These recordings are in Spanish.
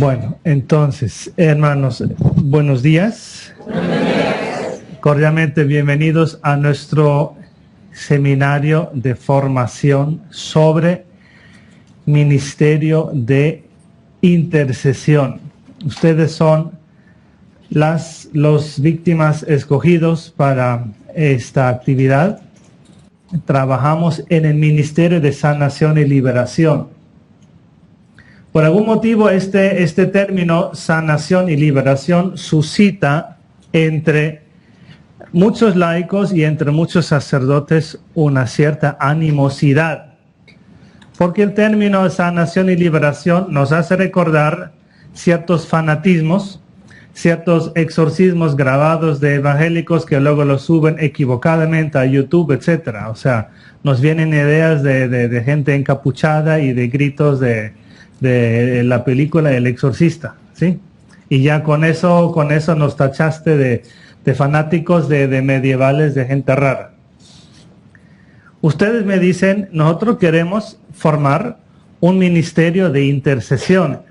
Bueno, entonces, hermanos, buenos días. Cordialmente bienvenidos a nuestro seminario de formación sobre ministerio de intercesión. Ustedes son los víctimas escogidos para esta actividad. Trabajamos en el ministerio de sanación y liberación. Por algún motivo este término sanación y liberación suscita entre muchos laicos y entre muchos sacerdotes una cierta animosidad, porque el término sanación y liberación nos hace recordar ciertos fanatismos, ciertos exorcismos grabados de evangélicos que luego los suben equivocadamente a YouTube, etcétera. O sea, nos vienen ideas de gente encapuchada y de gritos de la película El Exorcista, ¿sí? Y ya con eso nos tachaste de fanáticos de medievales, de gente rara. Ustedes me dicen, nosotros queremos formar un ministerio de intercesión.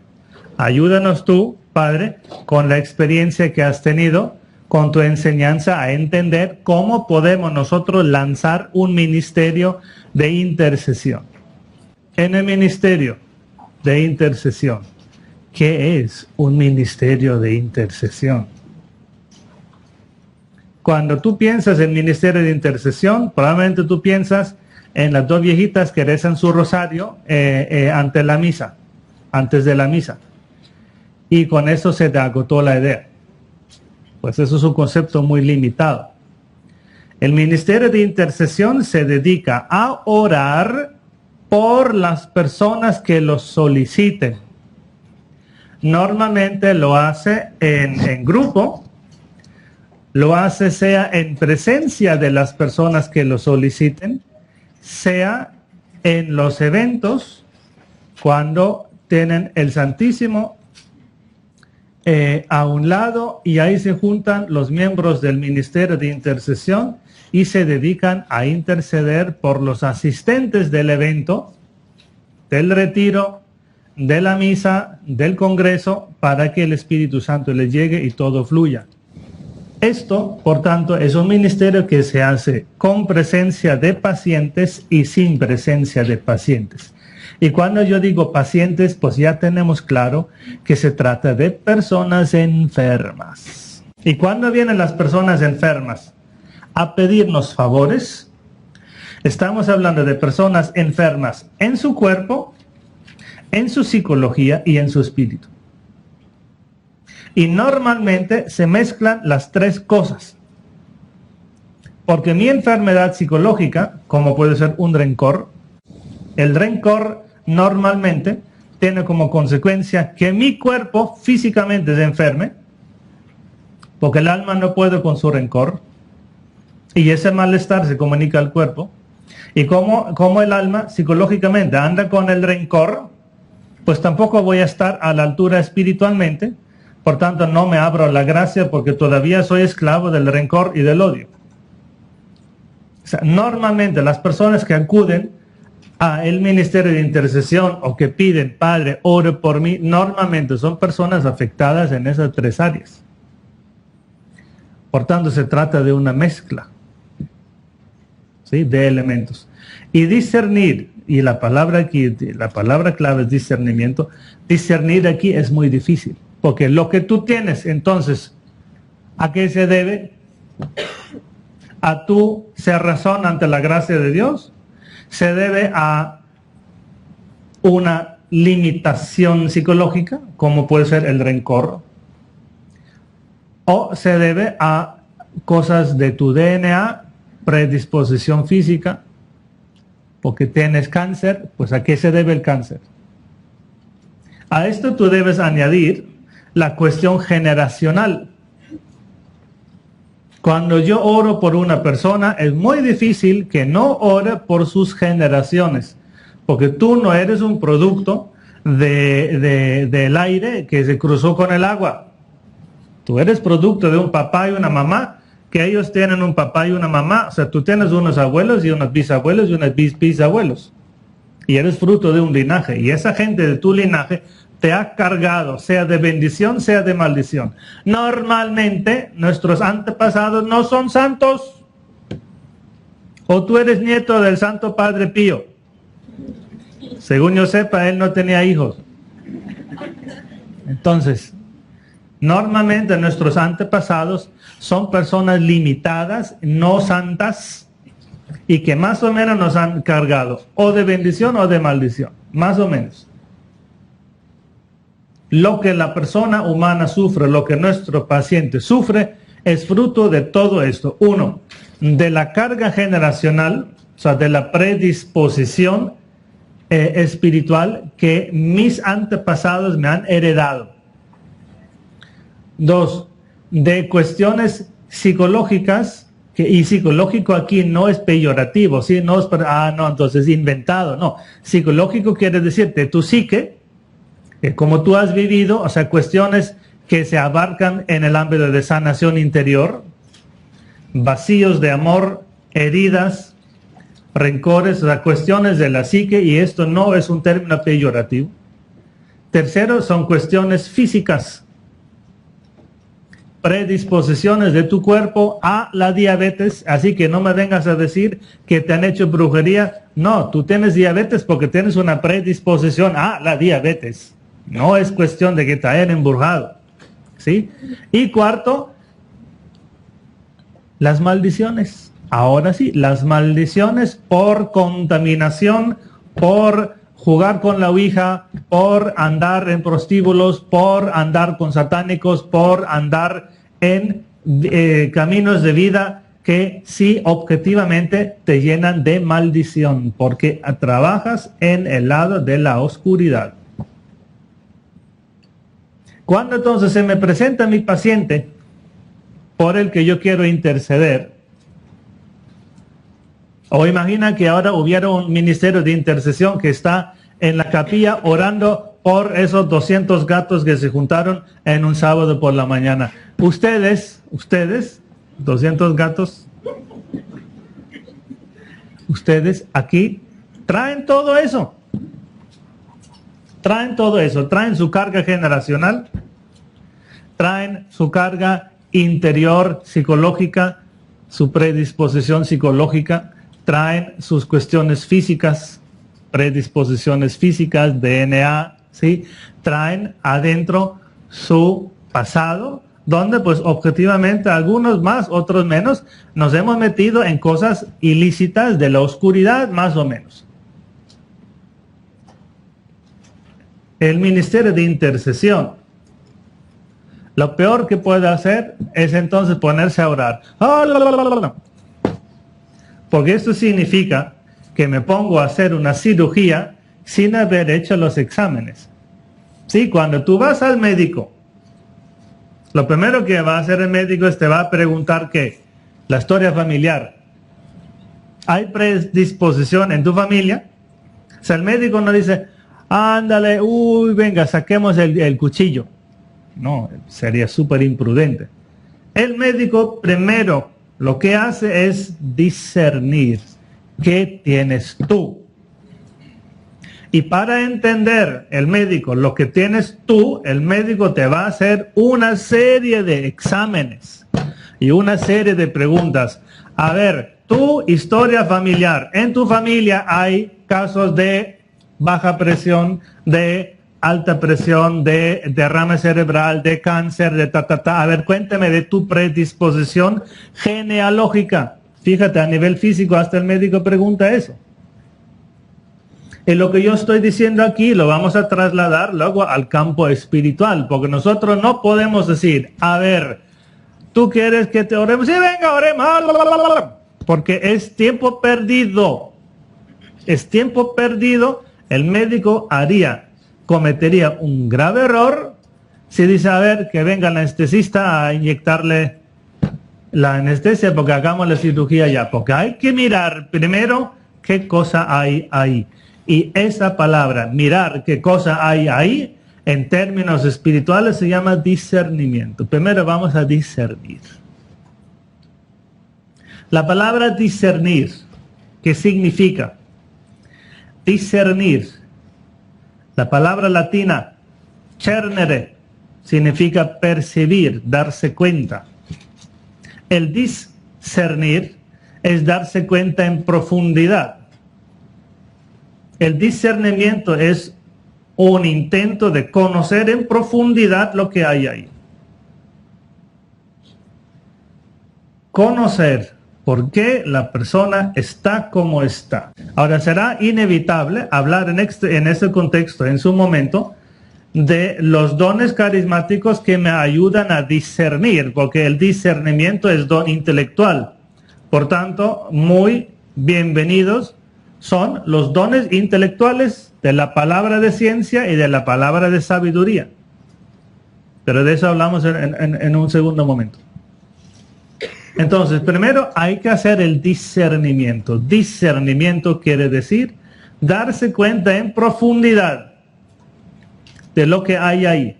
Ayúdanos tú, Padre, con la experiencia que has tenido, con tu enseñanza, a entender cómo podemos nosotros lanzar un ministerio de intercesión. En el ministerio de intercesión, ¿qué es un ministerio de intercesión? Cuando tú piensas en ministerio de intercesión, probablemente tú piensas en las dos viejitas que rezan su rosario antes de la misa. Y con eso se te agotó la idea. Pues eso es un concepto muy limitado. El ministerio de intercesión se dedica a orar por las personas que lo soliciten. Normalmente lo hace en grupo, lo hace sea en presencia de las personas que lo soliciten, sea en los eventos cuando tienen el Santísimo a un lado y ahí se juntan los miembros del ministerio de intercesión y se dedican a interceder por los asistentes del evento, del retiro, de la misa, del congreso, para que el Espíritu Santo les llegue y todo fluya. Esto, por tanto, es un ministerio que se hace con presencia de pacientes y sin presencia de pacientes. Y cuando yo digo pacientes, pues ya tenemos claro que se trata de personas enfermas. ¿Y cuándo vienen las personas enfermas a pedirnos favores? Estamos hablando de personas enfermas en su cuerpo, en su psicología y en su espíritu. Y normalmente se mezclan las tres cosas. Porque mi enfermedad psicológica, como puede ser un rencor, el rencor normalmente tiene como consecuencia que mi cuerpo físicamente se enferme, porque el alma no puede con su rencor, y ese malestar se comunica al cuerpo. Y como el alma psicológicamente anda con el rencor, pues tampoco voy a estar a la altura espiritualmente, por tanto no me abro la gracia porque todavía soy esclavo del rencor y del odio. O sea, normalmente las personas que acuden a el ministerio de intercesión o que piden, Padre, ore por mí, normalmente son personas afectadas en esas tres áreas. Por tanto, se trata de una mezcla, ¿sí?, de elementos. Y discernir, y la palabra aquí, la palabra clave es discernimiento. Discernir aquí es muy difícil, porque lo que tú tienes, entonces, ¿a qué se debe? ¿A tu cerrazón ante la gracia de Dios? ¿Se debe a una limitación psicológica, como puede ser el rencor? ¿O se debe a cosas de tu DNA, predisposición física? Porque tienes cáncer, pues ¿a qué se debe el cáncer? A esto tú debes añadir la cuestión generacional. Cuando yo oro por una persona, es muy difícil que no ore por sus generaciones, porque tú no eres un producto del aire que se cruzó con el agua. Tú eres producto de un papá y una mamá, que ellos tienen un papá y una mamá. O sea, tú tienes unos abuelos y unos bisabuelos y unos bisabuelos. Y eres fruto de un linaje. Y esa gente de tu linaje te ha cargado, sea de bendición, sea de maldición. Normalmente nuestros antepasados no son santos. O tú eres nieto del Santo Padre Pío. Según yo sepa, él no tenía hijos. Entonces, normalmente nuestros antepasados son personas limitadas, no santas, y que más o menos nos han cargado o de bendición o de maldición, más o menos. Lo que la persona humana sufre, lo que nuestro paciente sufre, es fruto de todo esto. Uno, de la carga generacional, o sea, de la predisposición espiritual que mis antepasados me han heredado. Dos, de cuestiones psicológicas, y psicológico aquí no es peyorativo, ¿sí? No es no, entonces inventado, no. Psicológico quiere decir de tu psique, como tú has vivido, o sea, cuestiones que se abarcan en el ámbito de sanación interior, vacíos de amor, heridas, rencores, o sea, cuestiones de la psique, y esto no es un término peyorativo. Tercero, son cuestiones físicas, predisposiciones de tu cuerpo a la diabetes, así que no me vengas a decir que te han hecho brujería. No, tú tienes diabetes porque tienes una predisposición a la diabetes. No es cuestión de que te hayan embrujado, ¿sí? Y cuarto, las maldiciones. Ahora sí, las maldiciones por contaminación, por jugar con la ouija, por andar en prostíbulos, por andar con satánicos, por andar en caminos de vida que sí objetivamente te llenan de maldición, porque trabajas en el lado de la oscuridad. Cuando entonces se me presenta mi paciente por el que yo quiero interceder, o imagina que ahora hubiera un ministerio de intercesión que está en la capilla orando por esos 200 gatos que se juntaron en un sábado por la mañana. Ustedes, 200 gatos, ustedes aquí traen todo eso. Traen todo eso, traen su carga generacional, traen su carga interior psicológica, su predisposición psicológica, traen sus cuestiones físicas, predisposiciones físicas, DNA, ¿sí? Traen adentro su pasado, donde pues objetivamente algunos más, otros menos, nos hemos metido en cosas ilícitas de la oscuridad, más o menos. El ministerio de intercesión, lo peor que puede hacer es entonces ponerse a orar. Porque esto significa que me pongo a hacer una cirugía sin haber hecho los exámenes. Sí, cuando tú vas al médico, lo primero que va a hacer el médico es te va a preguntar ¿qué? La historia familiar. ¿Hay predisposición en tu familia? O sea, el médico no dice, ándale, uy, venga, saquemos el cuchillo. No, sería súper imprudente. El médico primero lo que hace es discernir qué tienes tú. Y para entender el médico lo que tienes tú, el médico te va a hacer una serie de exámenes y una serie de preguntas. A ver, tu historia familiar. En tu familia hay casos de baja presión, de alta presión, de derrame cerebral, de cáncer, de A ver, cuéntame de tu predisposición genealógica. Fíjate, a nivel físico hasta el médico pregunta eso. Y lo que yo estoy diciendo aquí lo vamos a trasladar luego al campo espiritual, porque nosotros no podemos decir, a ver, ¿tú quieres que te oremos? Sí, venga, oremos. Porque es tiempo perdido. Es tiempo perdido. El médico cometería un grave error si dice, a ver, que venga el anestesista a inyectarle la anestesia porque hagamos la cirugía ya. Porque hay que mirar primero qué cosa hay ahí. Y esa palabra, mirar qué cosa hay ahí, en términos espirituales se llama discernimiento. Primero vamos a discernir. La palabra discernir, ¿qué significa? Discernir. La palabra latina, Chernere significa percibir, darse cuenta. El discernir es darse cuenta en profundidad. El discernimiento es un intento de conocer en profundidad lo que hay ahí. Conocer por qué la persona está como está. Ahora, será inevitable hablar en este contexto, en su momento, de los dones carismáticos que me ayudan a discernir, porque el discernimiento es don intelectual. Por tanto, muy bienvenidos son los dones intelectuales de la palabra de ciencia y de la palabra de sabiduría. Pero de eso hablamos en un segundo momento. Entonces, primero hay que hacer el discernimiento. Discernimiento quiere decir darse cuenta en profundidad de lo que hay ahí.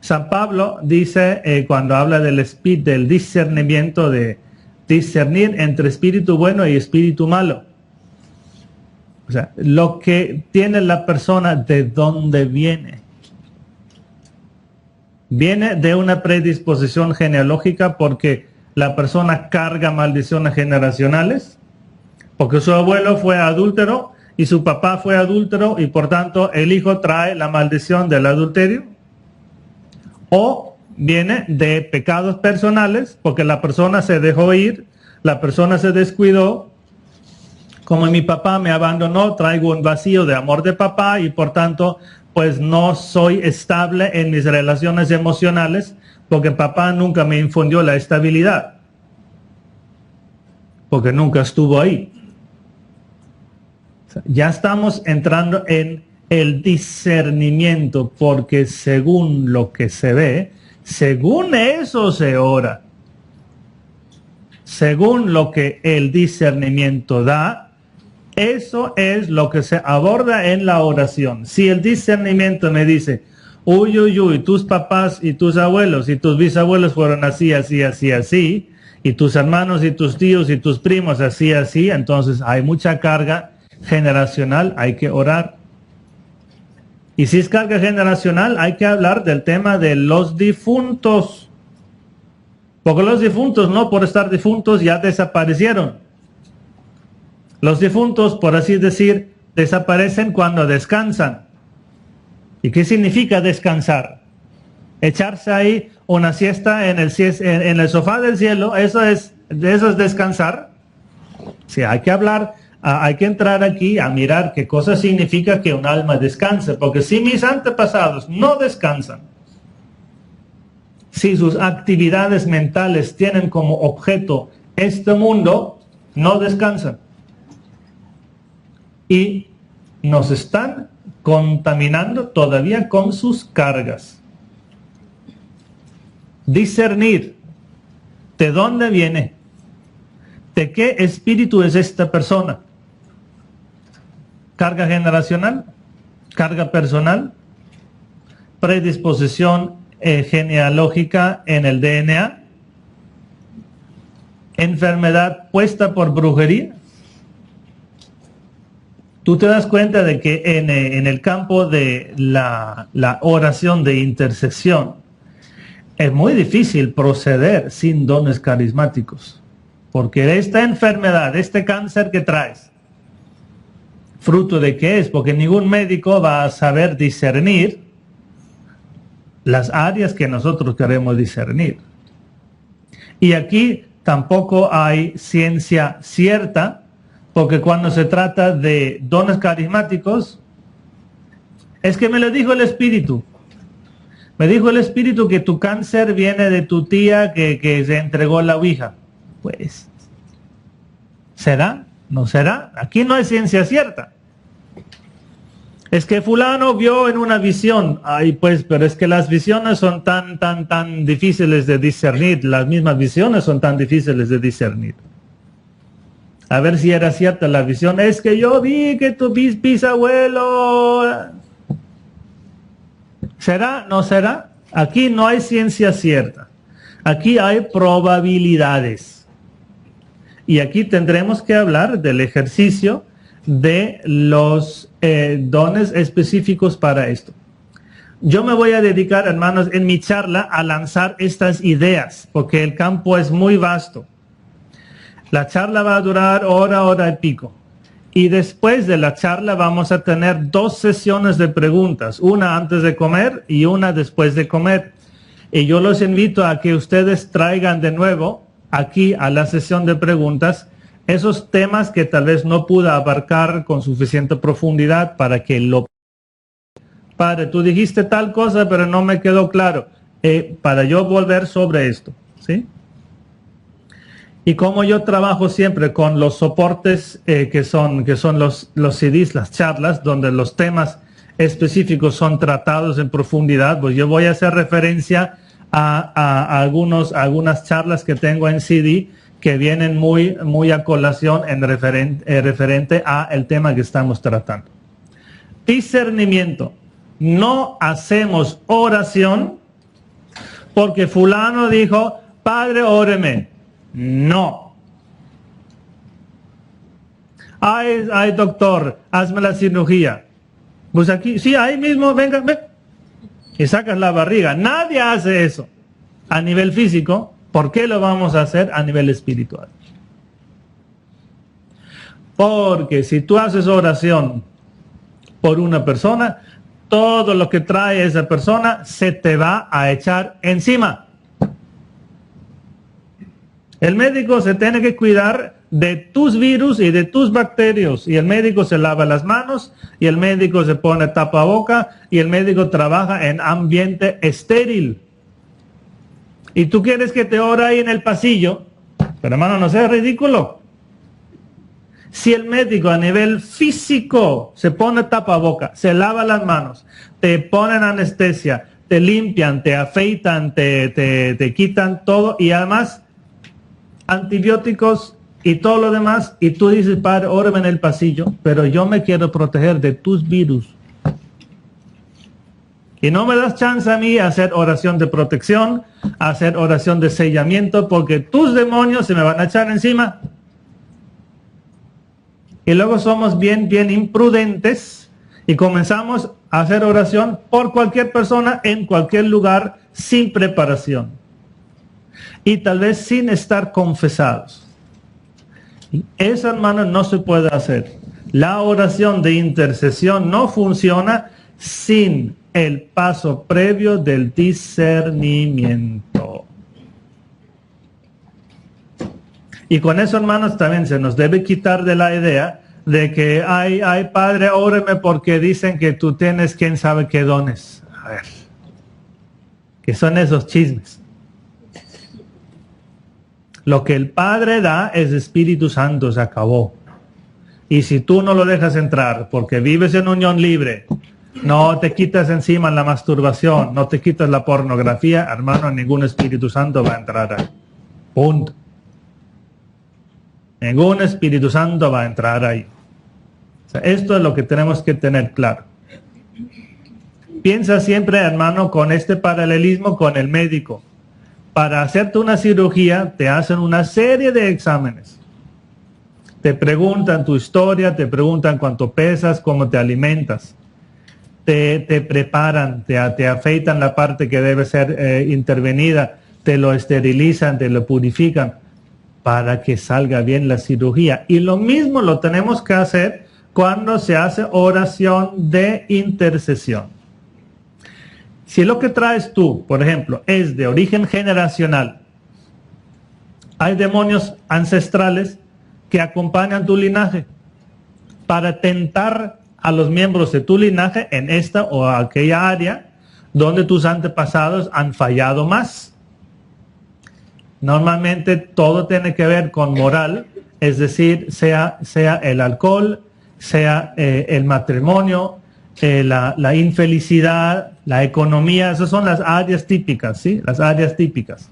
San Pablo dice, cuando habla del discernimiento, de discernir entre espíritu bueno y espíritu malo. O sea, lo que tiene la persona, ¿de dónde viene? Viene de una predisposición genealógica porque la persona carga maldiciones generacionales, porque su abuelo fue adúltero y su papá fue adúltero y por tanto el hijo trae la maldición del adulterio. O viene de pecados personales, porque la persona se dejó ir, la persona se descuidó. Como mi papá me abandonó, traigo un vacío de amor de papá y por tanto pues no soy estable en mis relaciones emocionales porque papá nunca me infundió la estabilidad, porque nunca estuvo ahí. Ya estamos entrando en el discernimiento, porque según lo que se ve, según eso se ora. Según lo que el discernimiento da, eso es lo que se aborda en la oración. Si el discernimiento me dice, uy, uy, uy, tus papás y tus abuelos y tus bisabuelos fueron así, así, así, así, y tus hermanos y tus tíos y tus primos así, así, entonces hay mucha carga generacional, hay que orar. Y si es carga generacional, hay que hablar del tema de los difuntos. Porque los difuntos, no por estar difuntos, ya desaparecieron. Los difuntos, por así decir, desaparecen cuando descansan. ¿Y qué significa descansar? Echarse ahí una siesta en el sofá del cielo, eso es descansar. Sí, hay que hablar, hay que entrar aquí a mirar qué cosa significa que un alma descanse, porque si mis antepasados no descansan, si sus actividades mentales tienen como objeto este mundo, no descansan. Y nos están contaminando todavía con sus cargas. Discernir de dónde viene, de qué espíritu es esta persona. Carga generacional, carga personal, predisposición genealógica en el DNA, enfermedad puesta por brujería. Tú te das cuenta de que en el campo de la oración de intercesión es muy difícil proceder sin dones carismáticos, porque esta enfermedad, este cáncer que traes, ¿fruto de qué es? Porque ningún médico va a saber discernir las áreas que nosotros queremos discernir. Y aquí tampoco hay ciencia cierta, porque cuando se trata de dones carismáticos, es que me lo dijo el Espíritu. Me dijo el Espíritu que tu cáncer viene de tu tía que se entregó la ouija. Pues, ¿será? ¿No será? Aquí no hay ciencia cierta. Es que fulano vio en una visión. Ay, pues, pero es que las visiones son tan difíciles de discernir. Las mismas visiones son tan difíciles de discernir. A ver si era cierta la visión. Es que yo vi que tu bisabuelo... ¿Será? ¿No será? Aquí no hay ciencia cierta. Aquí hay probabilidades. Y aquí tendremos que hablar del ejercicio de los dones específicos para esto. Yo me voy a dedicar, hermanos, en mi charla a lanzar estas ideas, porque el campo es muy vasto. La charla va a durar hora y pico. Y después de la charla vamos a tener 2 sesiones de preguntas, una antes de comer y una después de comer. Y yo los invito a que ustedes traigan de nuevo aquí a la sesión de preguntas esos temas que tal vez no pude abarcar con suficiente profundidad para que lo... Padre, tú dijiste tal cosa, pero no me quedó claro. Para yo volver sobre esto, ¿sí? Y como yo trabajo siempre con los soportes que son los CDs, las charlas, donde los temas específicos son tratados en profundidad, pues yo voy a hacer referencia a algunas charlas que tengo en CD que vienen muy a colación en referente a el tema que estamos tratando. Discernimiento. No hacemos oración porque fulano dijo, Padre, óreme. No. Ay, doctor, hazme la cirugía. Pues aquí, sí, ahí mismo, venga, ven. Y sacas la barriga. Nadie hace eso a nivel físico. ¿Por qué lo vamos a hacer a nivel espiritual? Porque si tú haces oración por una persona, todo lo que trae esa persona se te va a echar encima. El médico se tiene que cuidar de tus virus y de tus bacterias. Y el médico se lava las manos, y el médico se pone tapaboca, y el médico trabaja en ambiente estéril. Y tú quieres que te ore ahí en el pasillo, pero hermano, no seas ridículo. Si el médico a nivel físico se pone tapaboca, se lava las manos, te ponen anestesia, te limpian, te afeitan, te quitan todo, y además antibióticos y todo lo demás, y tú dices, Padre, órame en el pasillo, pero yo me quiero proteger de tus virus. Y no me das chance a mí a hacer oración de protección, a hacer oración de sellamiento, porque tus demonios se me van a echar encima. Y luego somos bien imprudentes y comenzamos a hacer oración por cualquier persona, en cualquier lugar, sin preparación. Y tal vez sin estar confesados. Y eso, hermano, no se puede hacer. La oración de intercesión no funciona sin el paso previo del discernimiento. Y con eso, hermanos, también se nos debe quitar de la idea de que, ay, Padre, óreme porque dicen que tú tienes quién sabe qué dones. A ver, ¿qué son esos chismes? Lo que el Padre da es Espíritu Santo, se acabó. Y si tú no lo dejas entrar porque vives en unión libre, no te quitas encima la masturbación, no te quitas la pornografía, hermano, ningún Espíritu Santo va a entrar ahí. Punto. Ningún Espíritu Santo va a entrar ahí. O sea, esto es lo que tenemos que tener claro. Piensa siempre, hermano, con este paralelismo con el médico. Para hacerte una cirugía, te hacen una serie de exámenes. Te preguntan tu historia, te preguntan cuánto pesas, cómo te alimentas. Te preparan, te afeitan la parte que debe ser intervenida, te lo esterilizan, te lo purifican para que salga bien la cirugía. Y lo mismo lo tenemos que hacer cuando se hace oración de intercesión. Si lo que traes tú, por ejemplo, es de origen generacional, hay demonios ancestrales que acompañan tu linaje para tentar a los miembros de tu linaje en esta o aquella área donde tus antepasados han fallado más. Normalmente todo tiene que ver con moral, es decir, sea el alcohol, sea el matrimonio, la infelicidad, la economía. Esas son las áreas típicas, ¿sí? Las áreas típicas.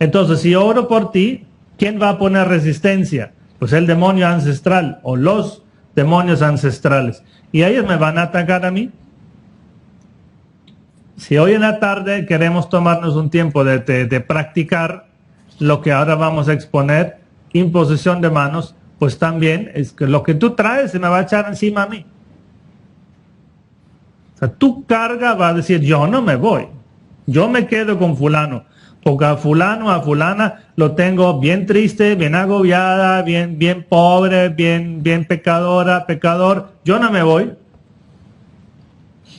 Entonces, si oro por ti, ¿quién va a poner resistencia? Pues el demonio ancestral o los demonios ancestrales. Y ellos me van a atacar a mí. Si hoy en la tarde queremos tomarnos un tiempo de practicar lo que ahora vamos a exponer, imposición de manos, pues también es que lo que tú traes se me va a echar encima a mí. sea, tu carga va a decir, yo no me voy, yo me quedo con fulano, porque a fulano, a fulana lo tengo bien triste, bien agobiada, bien pobre, bien pecadora, pecador, yo no me voy.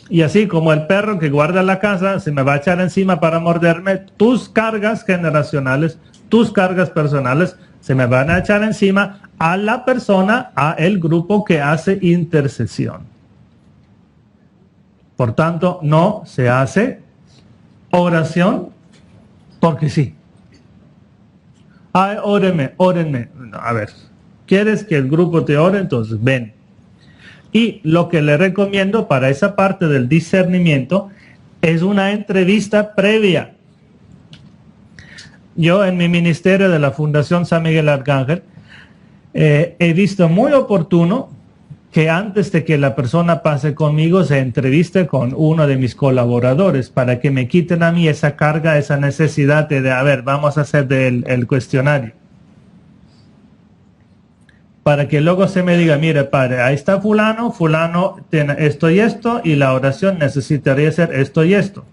Y así como el perro que guarda la casa se me va a echar encima para morderme, tus cargas generacionales, tus cargas personales se me van a echar encima a la persona, a el grupo que hace intercesión. Por tanto, no se hace oración porque sí. Ay, órenme. No, a ver, ¿quieres que el grupo te ore? Entonces ven. Y lo que le recomiendo para esa parte del discernimiento es una entrevista previa. Yo en mi ministerio de la Fundación San Miguel Arcángel he visto muy oportuno que antes de que la persona pase conmigo se entreviste con uno de mis colaboradores para que me quiten a mí esa carga, esa necesidad de a ver, vamos a hacer el cuestionario. Para que luego se me diga, mire padre, ahí está fulano tiene esto y esto, y la oración necesitaría ser esto y esto.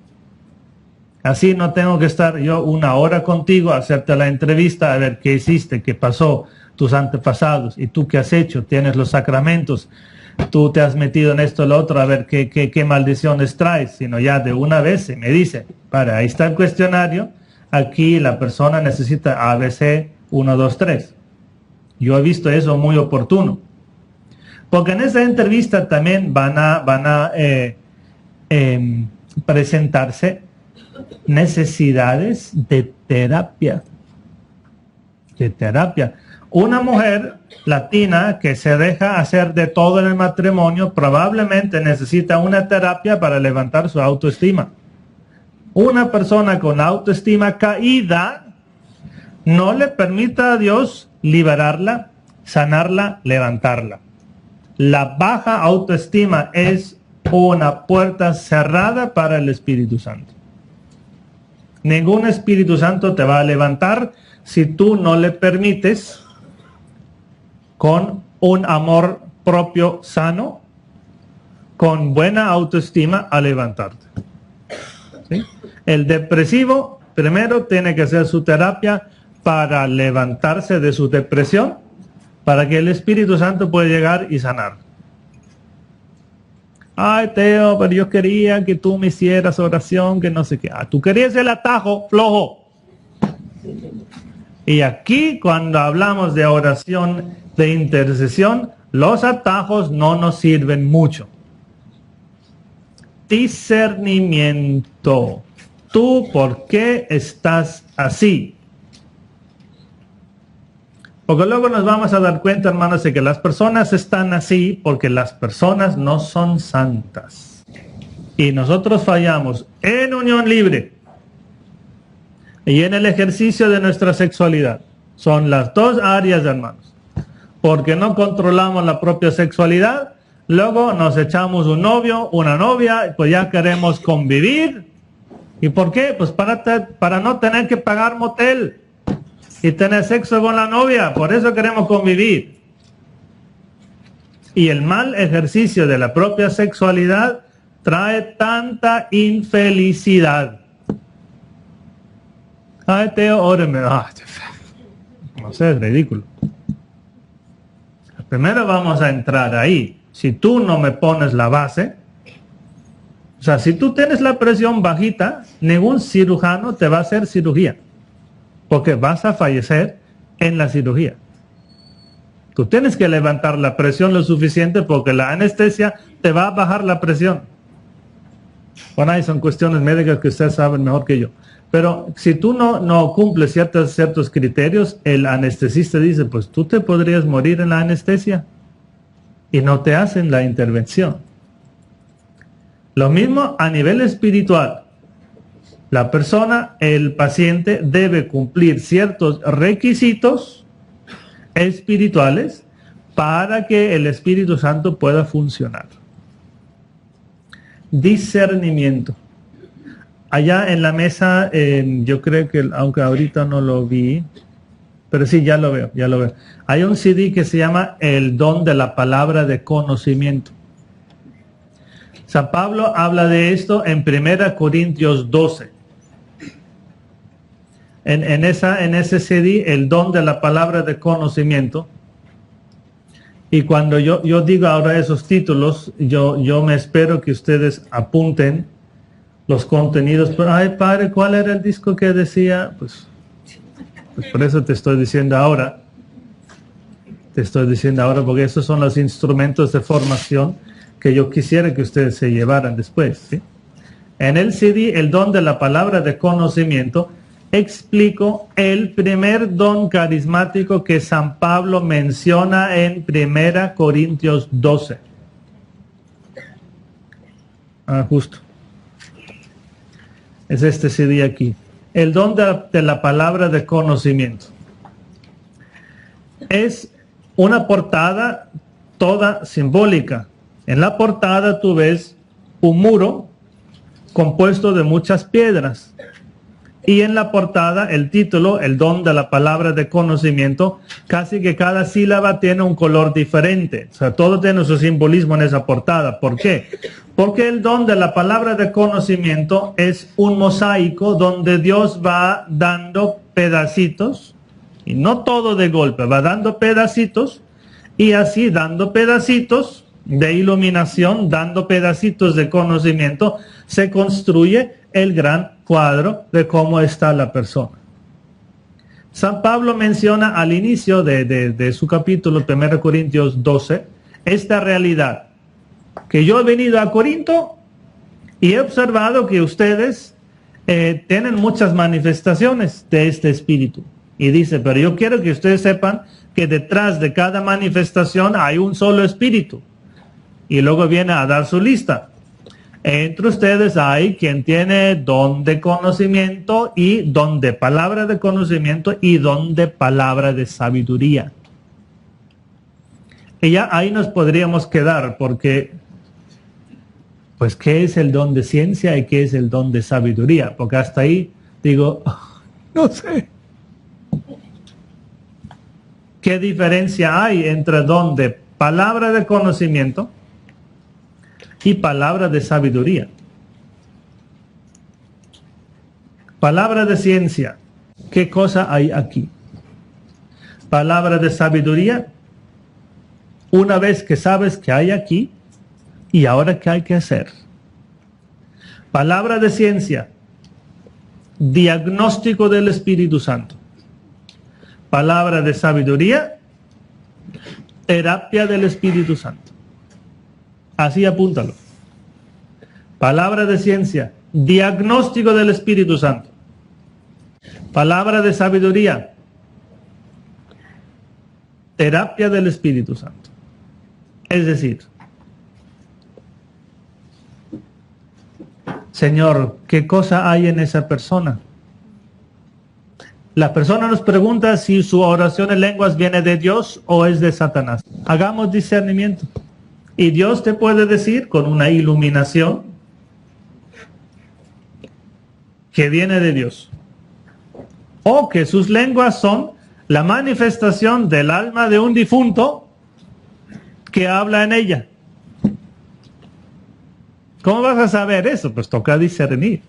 Así no tengo que estar yo una hora contigo, hacerte la entrevista, a ver qué hiciste, qué pasó, tus antepasados, y tú qué has hecho, tienes los sacramentos, tú te has metido en esto o lo otro, a ver qué maldiciones traes, sino ya de una vez se me dice, padre, ahí está el cuestionario, aquí la persona necesita ABC 1, 2, 3. Yo he visto eso muy oportuno. Porque en esa entrevista también van a presentarse necesidades de terapia. Una mujer latina que se deja hacer de todo en el matrimonio probablemente necesita una terapia para levantar su autoestima. Una persona con autoestima caída no le permita a Dios liberarla, sanarla, levantarla. La baja autoestima es una puerta cerrada para el Espíritu Santo. Ningún Espíritu Santo te va a levantar si tú no le permites con un amor propio sano, con buena autoestima a levantarte. ¿Sí? El depresivo primero tiene que hacer su terapia para levantarse de su depresión, para que el Espíritu Santo pueda llegar y sanar. Ay, Teo, pero yo quería que tú me hicieras oración, que no sé qué. Tú querías el atajo, flojo. Y aquí, cuando hablamos de oración de intercesión, los atajos no nos sirven mucho. Discernimiento. ¿Tú por qué estás así? Porque luego nos vamos a dar cuenta, hermanos, de que las personas están así porque las personas no son santas. Y nosotros fallamos en unión libre y en el ejercicio de nuestra sexualidad. Son las dos áreas, hermanos. Porque no controlamos la propia sexualidad, luego nos echamos un novio, una novia, pues ya queremos convivir. ¿Y por qué? Pues para no tener que pagar motel y tener sexo con la novia, por eso queremos convivir. Y el mal ejercicio de la propia sexualidad trae tanta infelicidad. Ay, Teo, óreme. No sé, es ridículo. Primero vamos a entrar ahí. Si tú no me pones la base, o sea, si tú tienes la presión bajita, ningún cirujano te va a hacer cirugía, porque vas a fallecer en la cirugía. Tú tienes que levantar la presión lo suficiente porque la anestesia te va a bajar la presión. Bueno, ahí son cuestiones médicas que ustedes saben mejor que yo. Pero si tú no cumples ciertos criterios, el anestesista dice, pues tú te podrías morir en la anestesia y no te hacen la intervención. Lo mismo a nivel espiritual. La persona, el paciente, debe cumplir ciertos requisitos espirituales para que el Espíritu Santo pueda funcionar. Discernimiento. Allá en la mesa, yo creo que, aunque ahorita no lo vi, pero sí, ya lo veo. Hay un CD que se llama El don de la palabra de conocimiento. San Pablo habla de esto en 1 Corintios 12. En ese CD, el don de la palabra de conocimiento. Y cuando yo digo ahora esos títulos, yo me espero que ustedes apunten los contenidos. Pero, ay, padre, ¿cuál era el disco que decía? Pues por eso te estoy diciendo ahora. Te estoy diciendo ahora porque esos son los instrumentos de formación que yo quisiera que ustedes se llevaran después, ¿sí? En el CD, el don de la palabra de conocimiento, explico el primer don carismático que San Pablo menciona en 1 Corintios 12. Justo. Es este CD aquí. El don de la palabra de conocimiento. Es una portada toda simbólica. En la portada tú ves un muro compuesto de muchas piedras. Y en la portada, el título, el don de la palabra de conocimiento, casi que cada sílaba tiene un color diferente. O sea, todo tiene su simbolismo en esa portada. ¿Por qué? Porque el don de la palabra de conocimiento es un mosaico donde Dios va dando pedacitos, y no todo de golpe, va dando pedacitos, y así dando pedacitos de iluminación, dando pedacitos de conocimiento, se construye el gran cuadro de cómo está la persona. San Pablo menciona al inicio de su capítulo 1 Corintios 12 esta realidad, que yo he venido a Corinto y he observado que ustedes tienen muchas manifestaciones de este espíritu. Y dice, pero yo quiero que ustedes sepan que detrás de cada manifestación hay un solo espíritu. Y luego viene a dar su lista. Entre ustedes hay quien tiene don de conocimiento y don de palabra de conocimiento y don de palabra de sabiduría. Y ya ahí nos podríamos quedar porque, pues, ¿qué es el don de ciencia y qué es el don de sabiduría? Porque hasta ahí digo, no sé. ¿Qué diferencia hay entre don de palabra de conocimiento y palabra de sabiduría? Palabra de ciencia, ¿qué cosa hay aquí? Palabra de sabiduría, una vez que sabes que hay aquí, ¿y ahora qué hay que hacer? Palabra de ciencia, diagnóstico del Espíritu Santo. Palabra de sabiduría, terapia del Espíritu Santo. Así apúntalo. Palabra de ciencia, diagnóstico del Espíritu Santo. Palabra de sabiduría, terapia del Espíritu Santo. Es decir, Señor, ¿qué cosa hay en esa persona? La persona nos pregunta si su oración en lenguas viene de Dios o es de Satanás. Hagamos discernimiento. Y Dios te puede decir con una iluminación que viene de Dios. O que sus lenguas son la manifestación del alma de un difunto que habla en ella. ¿Cómo vas a saber eso? Pues toca discernir.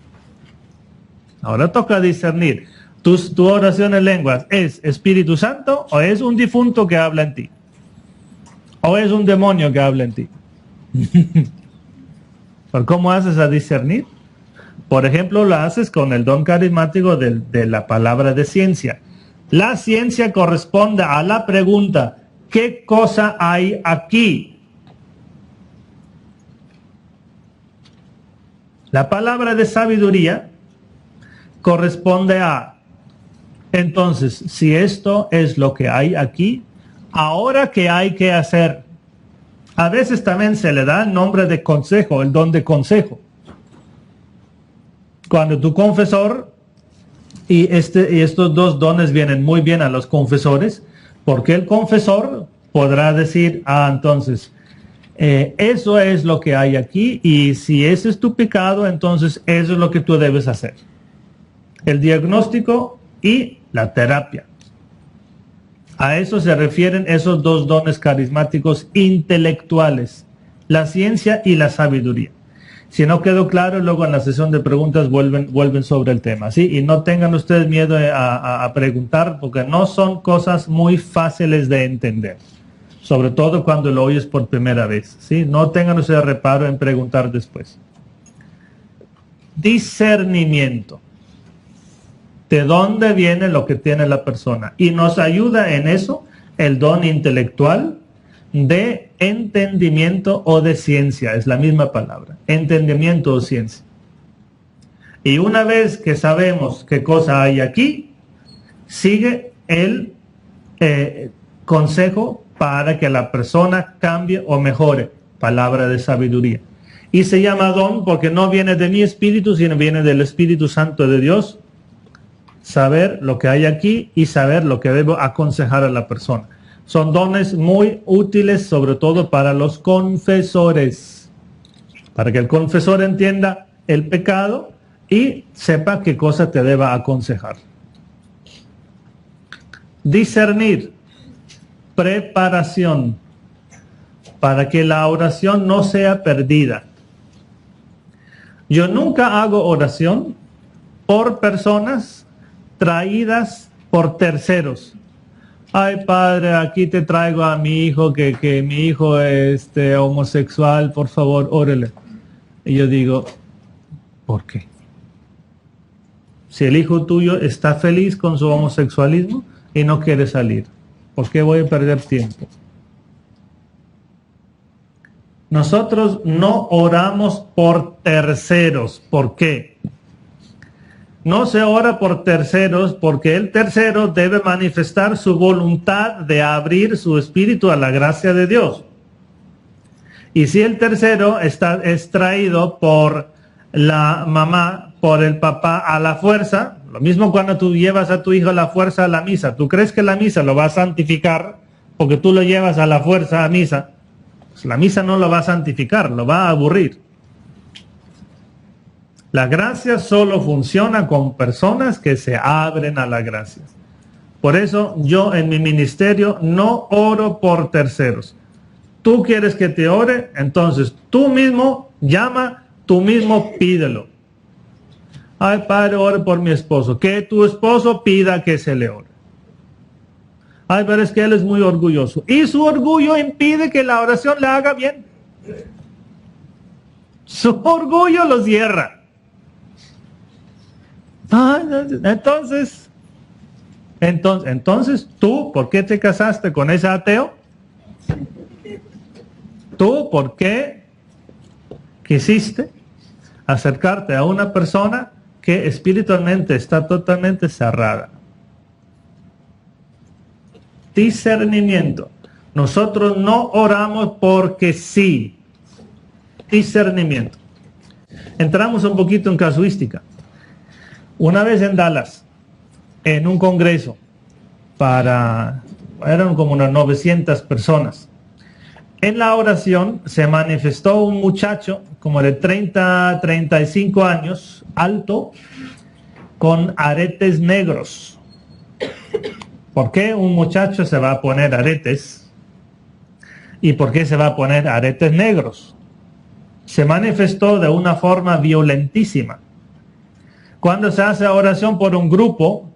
Ahora toca discernir. ¿Tu oración en lenguas es Espíritu Santo o es un difunto que habla en ti? ¿O es un demonio que habla en ti? ¿Por cómo haces a discernir? Por ejemplo, lo haces con el don carismático de la palabra de ciencia. La ciencia corresponde a la pregunta, ¿qué cosa hay aquí? La palabra de sabiduría corresponde a, entonces, si esto es lo que hay aquí, ¿ahora qué hay que hacer? A veces también se le da el nombre de consejo, el don de consejo. Cuando tu confesor, y estos dos dones vienen muy bien a los confesores, porque el confesor podrá decir, entonces, eso es lo que hay aquí, y si ese es tu pecado, entonces eso es lo que tú debes hacer. El diagnóstico y la terapia. A eso se refieren esos dos dones carismáticos intelectuales, la ciencia y la sabiduría. Si no quedó claro, luego en la sesión de preguntas vuelven sobre el tema, ¿sí? Y no tengan ustedes miedo a preguntar, porque no son cosas muy fáciles de entender, sobre todo cuando lo oyes por primera vez, ¿sí? No tengan ustedes reparo en preguntar después. Discernimiento. ¿De dónde viene lo que tiene la persona? Y nos ayuda en eso el don intelectual de entendimiento o de ciencia, es la misma palabra, entendimiento o ciencia. Y una vez que sabemos qué cosa hay aquí, sigue el consejo para que la persona cambie o mejore, palabra de sabiduría. Y se llama don porque no viene de mi espíritu, sino viene del Espíritu Santo de Dios, saber lo que hay aquí y saber lo que debo aconsejar a la persona. Son dones muy útiles, sobre todo para los confesores, para que el confesor entienda el pecado y sepa qué cosa te deba aconsejar. Discernir, preparación, para que la oración no sea perdida. Yo nunca hago oración por personas traídas por terceros. Ay, padre, aquí te traigo a mi hijo, que mi hijo es homosexual, por favor, órele. Y yo digo, ¿por qué? Si el hijo tuyo está feliz con su homosexualismo y no quiere salir, ¿por qué voy a perder tiempo? Nosotros no oramos por terceros. ¿Por qué? No se ora por terceros porque el tercero debe manifestar su voluntad de abrir su espíritu a la gracia de Dios. Y si el tercero es traído por la mamá, por el papá a la fuerza, lo mismo cuando tú llevas a tu hijo a la fuerza a la misa, ¿tú crees que la misa lo va a santificar porque tú lo llevas a la fuerza a misa? Pues la misa no lo va a santificar, lo va a aburrir. La gracia solo funciona con personas que se abren a la gracia. Por eso yo en mi ministerio no oro por terceros. Tú quieres que te ore, entonces tú mismo llama, tú mismo pídelo. Ay, padre, ore por mi esposo. Que tu esposo pida que se le ore. Ay, pero es que él es muy orgulloso. Y su orgullo impide que la oración le haga bien. Su orgullo lo cierra. Entonces, ¿tú por qué te casaste con ese ateo? ¿Tú por qué quisiste acercarte a una persona que espiritualmente está totalmente cerrada? Discernimiento. Nosotros no oramos porque sí. Discernimiento. Entramos un poquito en casuística. Una vez en Dallas, en un congreso, eran como unas 900 personas. En la oración se manifestó un muchacho como de 30, 35 años, alto, con aretes negros. ¿Por qué un muchacho se va a poner aretes? ¿Y por qué se va a poner aretes negros? Se manifestó de una forma violentísima. Cuando se hace oración por un grupo,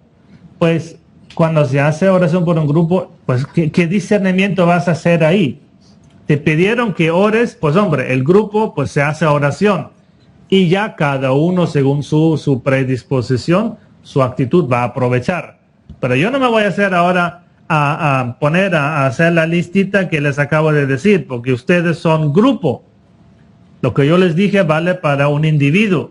pues ¿qué discernimiento vas a hacer ahí? Te pidieron que ores, pues hombre, el grupo pues se hace oración. Y ya cada uno según su predisposición, su actitud va a aprovechar. Pero yo no me voy a hacer ahora a hacer la listita que les acabo de decir, porque ustedes son grupo. Lo que yo les dije vale para un individuo.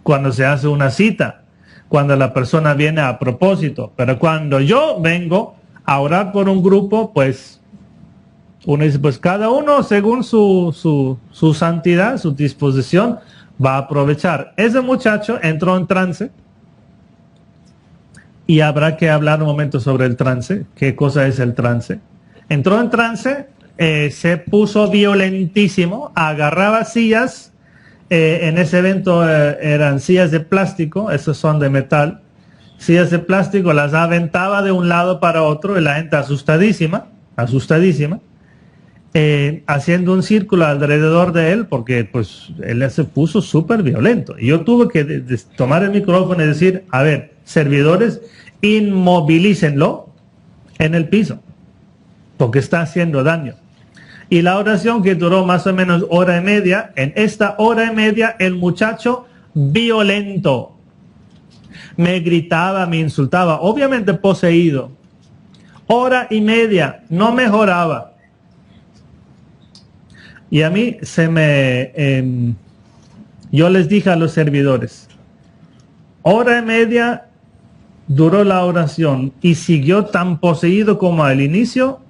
Cuando se hace una cita, cuando la persona viene a propósito, pero cuando yo vengo a orar por un grupo, pues uno dice, pues cada uno según su santidad, su disposición, va a aprovechar. Ese muchacho entró en trance y habrá que hablar un momento sobre el trance. ¿Qué cosa es el trance? Entró en trance, se puso violentísimo, agarraba sillas. En ese evento eran sillas de plástico, esos son de metal, sillas de plástico, las aventaba de un lado para otro y la gente asustadísima, haciendo un círculo alrededor de él, porque pues él se puso súper violento. Y yo tuve que tomar el micrófono y decir, a ver, servidores, inmovilícenlo en el piso, porque está haciendo daño. Y la oración, que duró más o menos hora y media, en esta hora y media el muchacho violento me gritaba, me insultaba, obviamente poseído. Hora y media, no mejoraba. Y a mí yo les dije a los servidores, hora y media duró la oración y siguió tan poseído como al inicio.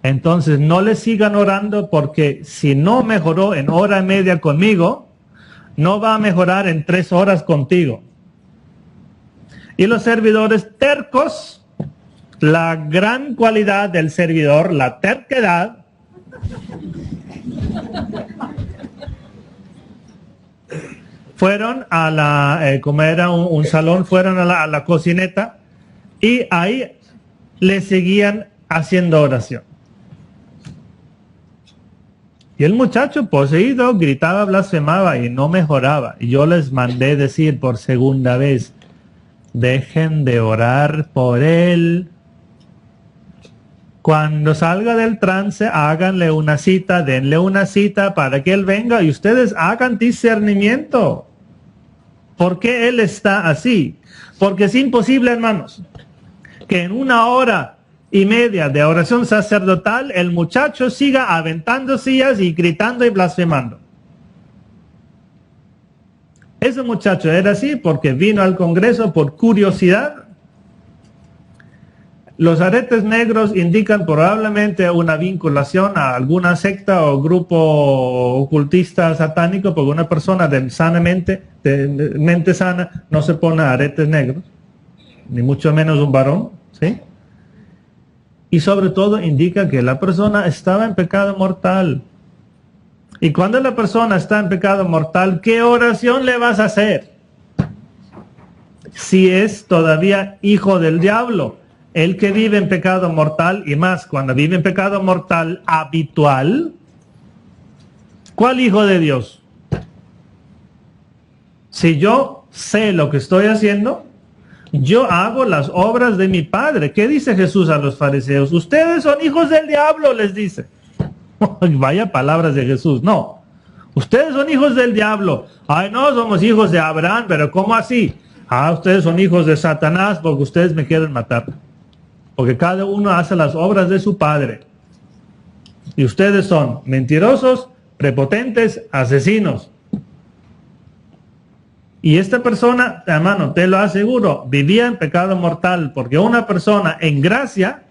Entonces no le sigan orando, porque si no mejoró en hora y media conmigo, no va a mejorar en 3 horas contigo. Y los servidores tercos, la gran cualidad del servidor, la terquedad, fueron a la, como era un salón, fueron a la cocineta y ahí le seguían haciendo oración. Y el muchacho poseído gritaba, blasfemaba y no mejoraba. Y yo les mandé decir por segunda vez, dejen de orar por él. Cuando salga del trance, háganle una cita, denle una cita para que él venga y ustedes hagan discernimiento. ¿Por qué él está así? Porque es imposible, hermanos, que en 1 hora y media de oración sacerdotal el muchacho siga aventando sillas y gritando y blasfemando. Ese muchacho era así porque vino al Congreso por curiosidad. Los aretes negros indican probablemente una vinculación a alguna secta o grupo ocultista satánico, porque una persona de mente sana no se pone aretes negros, ni mucho menos un varón, ¿sí? Y sobre todo indica que la persona estaba en pecado mortal. Y cuando la persona está en pecado mortal, ¿qué oración le vas a hacer? Si es todavía hijo del diablo. El que vive en pecado mortal, y más cuando vive en pecado mortal habitual, ¿cuál hijo de Dios? Si yo sé lo que estoy haciendo, yo hago las obras de mi Padre. ¿Qué dice Jesús a los fariseos? Ustedes son hijos del diablo, les dice. Vaya palabras de Jesús. No, ustedes son hijos del diablo. Ay, no, somos hijos de Abraham, pero ¿cómo así? Ah, ustedes son hijos de Satanás porque ustedes me quieren matar. Porque cada uno hace las obras de su padre. Y ustedes son mentirosos, prepotentes, asesinos. Y esta persona, hermano, te lo aseguro, vivía en pecado mortal. Porque una persona en gracia,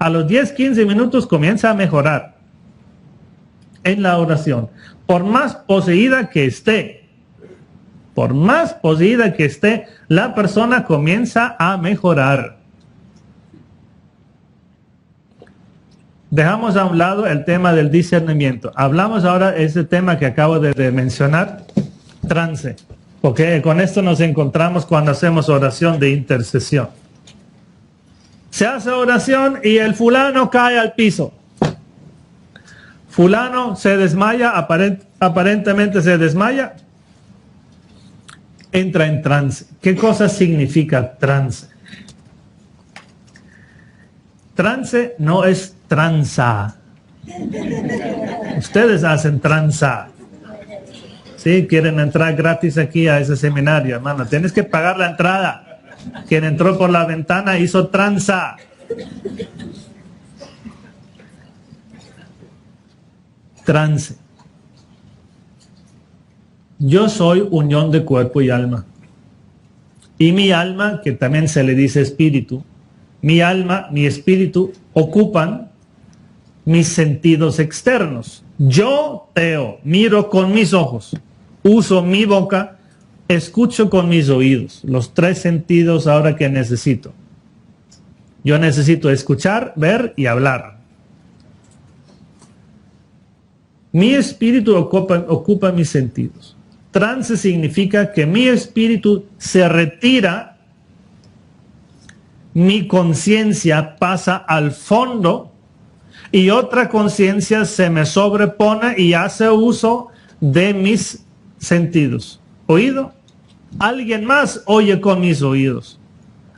a los 10, 15 minutos comienza a mejorar en la oración. Por más poseída que esté, la persona comienza a mejorar. Dejamos a un lado el tema del discernimiento. Hablamos ahora de ese tema que acabo de mencionar, trance. Porque con esto nos encontramos cuando hacemos oración de intercesión. Se hace oración y el fulano cae al piso. Fulano se desmaya, aparentemente se desmaya. Entra en trance. ¿Qué cosa significa trance? Trance no es tranza. Ustedes hacen tranza. Sí, quieren entrar gratis aquí a ese seminario, hermano. Tienes que pagar la entrada. Quien entró por la ventana hizo tranza. Trance. Yo soy unión de cuerpo y alma. Y mi alma, que también se le dice espíritu, mi alma, mi espíritu, ocupan mis sentidos externos. Yo, Teo, miro con mis ojos, uso mi boca, escucho con mis oídos. Los 3 sentidos ahora que necesito. Yo necesito escuchar, ver y hablar. Mi espíritu ocupa mis sentidos. Trance significa que mi espíritu se retira, mi conciencia pasa al fondo y otra conciencia se me sobrepone y hace uso de mis sentidos. Oído, alguien más oye con mis oídos,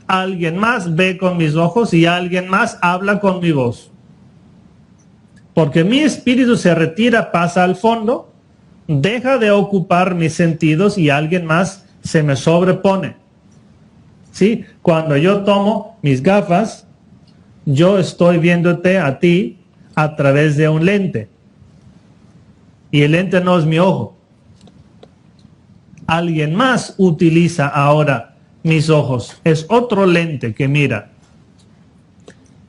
alguien más ve con mis ojos y alguien más habla con mi voz. Porque mi espíritu se retira, pasa al fondo, deja de ocupar mis sentidos y alguien más se me sobrepone. ¿Sí? Cuando yo tomo mis gafas, yo estoy viéndote a ti a través de un lente. Y el lente no es mi ojo. Alguien más utiliza ahora mis ojos. Es otro lente que mira.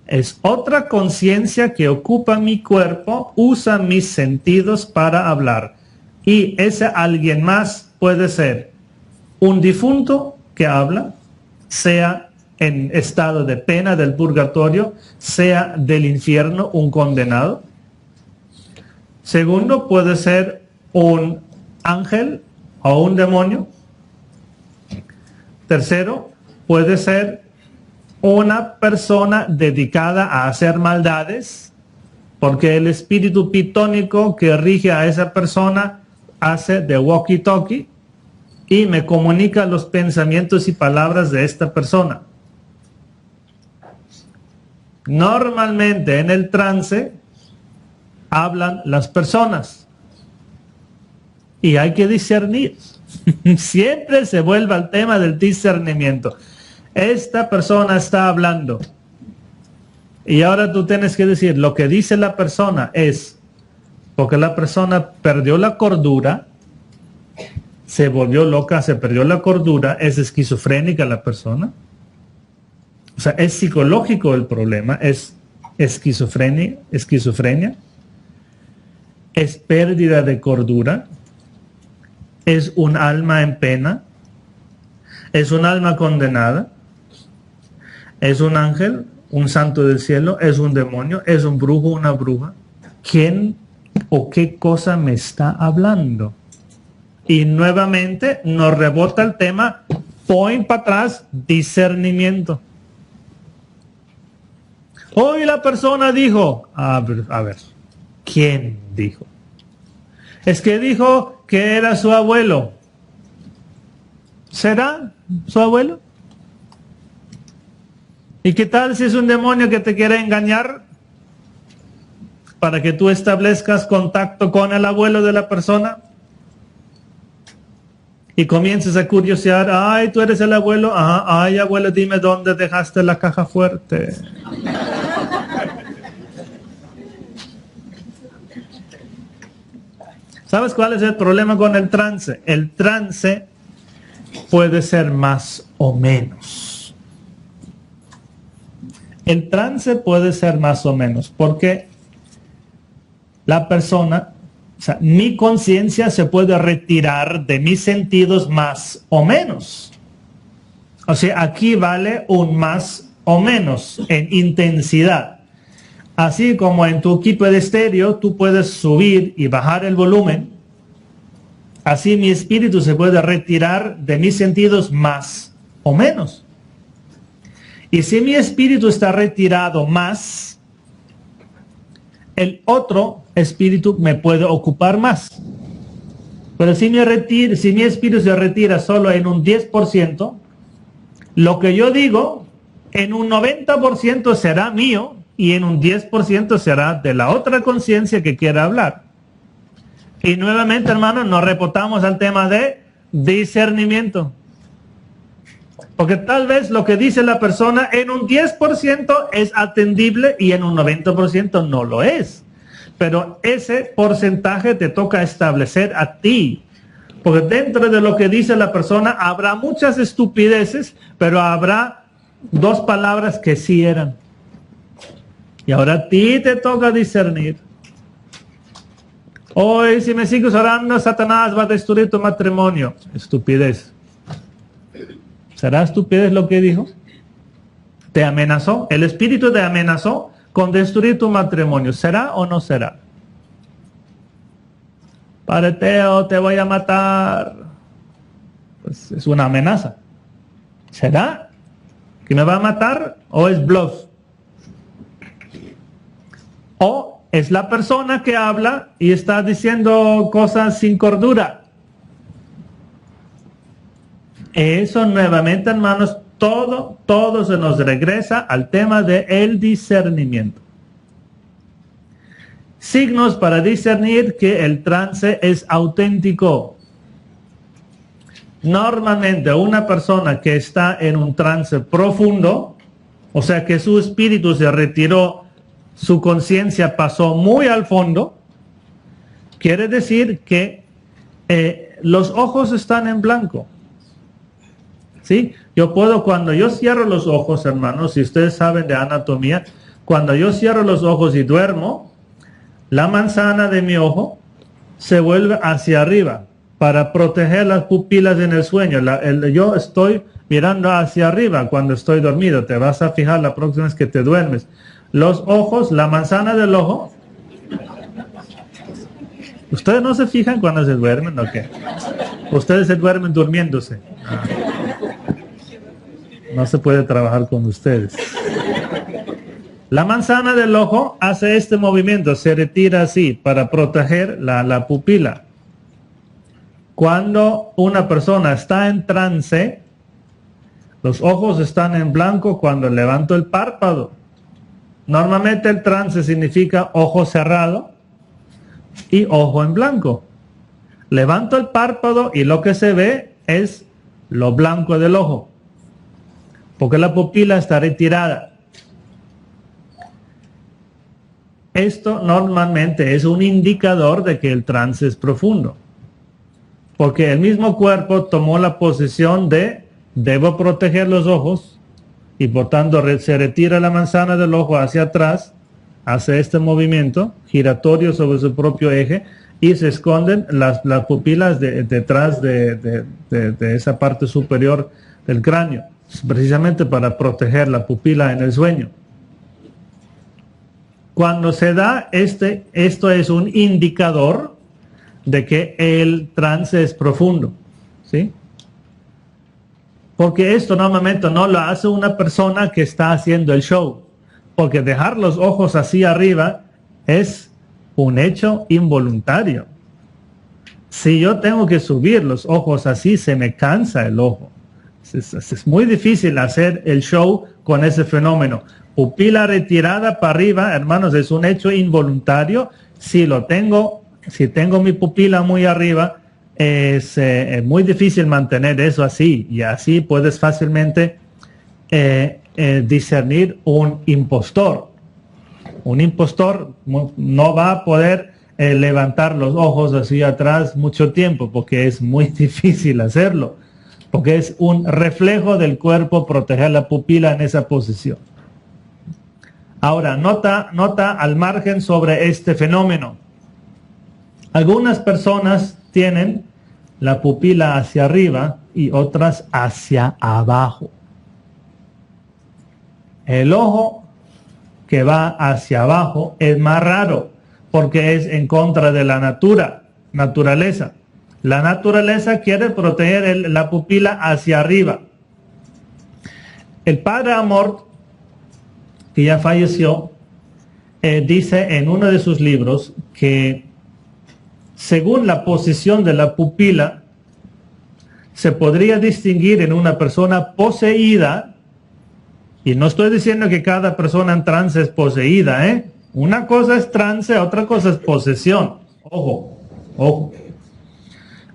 Es otra conciencia que ocupa mi cuerpo, usa mis sentidos para hablar. Y ese alguien más puede ser un difunto que habla, sea en estado de pena del purgatorio, sea del infierno, un condenado. Segundo, puede ser un ángel o un demonio. Tercero, puede ser una persona dedicada a hacer maldades, porque el espíritu pitónico que rige a esa persona hace de walkie-talkie y me comunica los pensamientos y palabras de esta persona. Normalmente en el trance hablan las personas y hay que discernir. Siempre se vuelve al tema del discernimiento. Esta persona está hablando y ahora tú tienes que decir lo que dice la persona es porque la persona perdió la cordura, se volvió loca, se perdió la cordura, es esquizofrénica la persona. O sea, es psicológico el problema, es esquizofrenia, es pérdida de cordura, es un alma en pena, es un alma condenada, es un ángel, un santo del cielo, es un demonio, es un brujo, una bruja. ¿Quién o qué cosa me está hablando? Y nuevamente nos rebota el tema, point para atrás, discernimiento. Hoy la persona dijo, a ver, ¿quién dijo? Es que dijo que era su abuelo. ¿Será su abuelo? ¿Y qué tal si es un demonio que te quiere engañar para que tú establezcas contacto con el abuelo de la persona? Y comiences a curiosear, ay, tú eres el abuelo, ajá, ay, abuelo, dime dónde dejaste la caja fuerte. ¿Sabes cuál es el problema con el trance? El trance puede ser más o menos. El trance puede ser más o menos, porque la persona, o sea, mi conciencia se puede retirar de mis sentidos más o menos. O sea, aquí vale un más o menos en intensidad. Así como en tu equipo de estéreo tú puedes subir y bajar el volumen, así mi espíritu se puede retirar de mis sentidos más o menos. Y si mi espíritu está retirado más, el otro espíritu me puede ocupar más. Pero si mi espíritu se retira solo en un 10%, lo que yo digo en un 90% será mío y en un 10% será de la otra conciencia que quiera hablar. Y nuevamente, hermanos, nos reportamos al tema de discernimiento. Porque tal vez lo que dice la persona en un 10% es atendible y en un 90% no lo es. Pero ese porcentaje te toca establecer a ti. Porque dentro de lo que dice la persona habrá muchas estupideces, pero habrá dos palabras que sí eran. Y ahora a ti te toca discernir. Hoy, si me sigues orando, Satanás va a destruir tu matrimonio. Estupidez. ¿Será estupidez lo que dijo? Te amenazó. El espíritu te amenazó con destruir tu matrimonio. ¿Será o no será? Padre Teo, te voy a matar. Pues es una amenaza. ¿Será que me va a matar o es bluff? O es la persona que habla y está diciendo cosas sin cordura. Eso nuevamente, hermanos, todo se nos regresa al tema del discernimiento. Signos para discernir que el trance es auténtico. Normalmente una persona que está en un trance profundo, o sea que su espíritu se retiró, su conciencia pasó muy al fondo, quiere decir que los ojos están en blanco. ¿Sí? Cuando yo cierro los ojos, hermanos, si ustedes saben de anatomía, cuando yo cierro los ojos y duermo, la manzana de mi ojo se vuelve hacia arriba para proteger las pupilas en el sueño. Yo estoy mirando hacia arriba cuando estoy dormido. Te vas a fijar la próxima vez que te duermes. Los ojos, la manzana del ojo. ¿Ustedes no se fijan cuando se duermen o qué? Ustedes se duermen durmiéndose. No se puede trabajar con ustedes. La manzana del ojo hace este movimiento, se retira así para proteger la pupila. Cuando una persona está en trance, los ojos están en blanco cuando levanto el párpado. Normalmente el trance significa ojo cerrado y ojo en blanco. Levanto el párpado y lo que se ve es lo blanco del ojo, porque la pupila está retirada. Esto normalmente es un indicador de que el trance es profundo, porque el mismo cuerpo tomó la posición de debo proteger los ojos y por tanto se retira la manzana del ojo hacia atrás, hace este movimiento giratorio sobre su propio eje y se esconden las pupilas detrás de esa parte superior del cráneo, precisamente para proteger la pupila en el sueño. Cuando se da esto es un indicador de que el trance es profundo, ¿sí? Porque esto normalmente no lo hace una persona que está haciendo el show, porque dejar los ojos así arriba es un hecho involuntario. Si yo tengo que subir los ojos así, se me cansa el ojo. Es muy difícil hacer el show con ese fenómeno. Pupila retirada para arriba, hermanos, es un hecho involuntario. Si tengo mi pupila muy arriba, es muy difícil mantener eso así. Y así puedes fácilmente discernir un impostor. Un impostor no va a poder levantar los ojos hacia atrás mucho tiempo, porque es muy difícil hacerlo. Porque es un reflejo del cuerpo proteger la pupila en esa posición. Ahora, nota al margen sobre este fenómeno. Algunas personas tienen la pupila hacia arriba y otras hacia abajo. El ojo que va hacia abajo es más raro porque es en contra de la naturaleza. La naturaleza quiere proteger la pupila hacia arriba. El padre Amort, que ya falleció, dice en uno de sus libros que según la posición de la pupila se podría distinguir en una persona poseída, y no estoy diciendo que cada persona en trance es poseída, una cosa es trance, otra cosa es posesión. Ojo.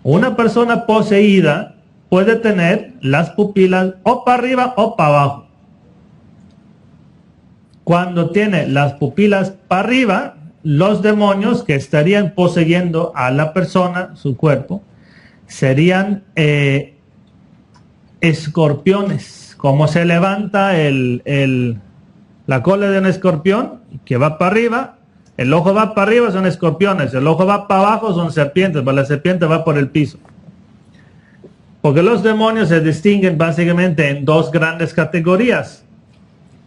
Una persona poseída puede tener las pupilas o para arriba o para abajo. Cuando tiene las pupilas para arriba, los demonios que estarían poseyendo a la persona, su cuerpo, serían escorpiones. Como se levanta la cola de un escorpión, que va para arriba, el ojo va para arriba, son escorpiones, el ojo va para abajo, son serpientes, pero la serpiente va por el piso. Porque los demonios se distinguen básicamente en dos grandes categorías: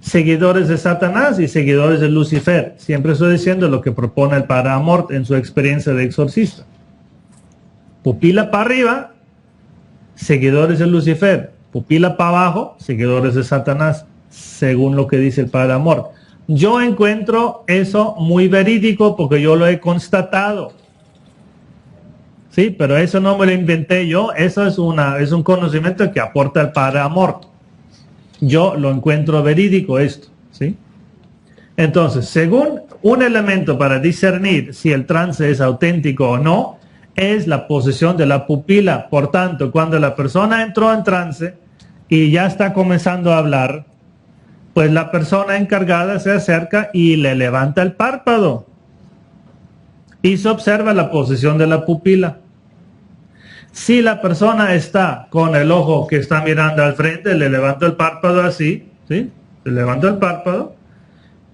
seguidores de Satanás y seguidores de Lucifer. Siempre estoy diciendo lo que propone el padre Amort en su experiencia de exorcista. Pupila para arriba, seguidores de Lucifer. Pupila para abajo, seguidores de Satanás, según lo que dice el padre Amort. Yo encuentro eso muy verídico porque yo lo he constatado. Sí, pero eso no me lo inventé yo, eso es un conocimiento que aporta el Padre Amor. Yo lo encuentro verídico esto, ¿sí? Entonces, según un elemento para discernir si el trance es auténtico o no, es la posición de la pupila. Por tanto, cuando la persona entró en trance y ya está comenzando a hablar, pues la persona encargada se acerca y le levanta el párpado y se observa la posición de la pupila. Si la persona está con el ojo que está mirando al frente, le levanta el párpado así, ¿sí? Le levanta el párpado.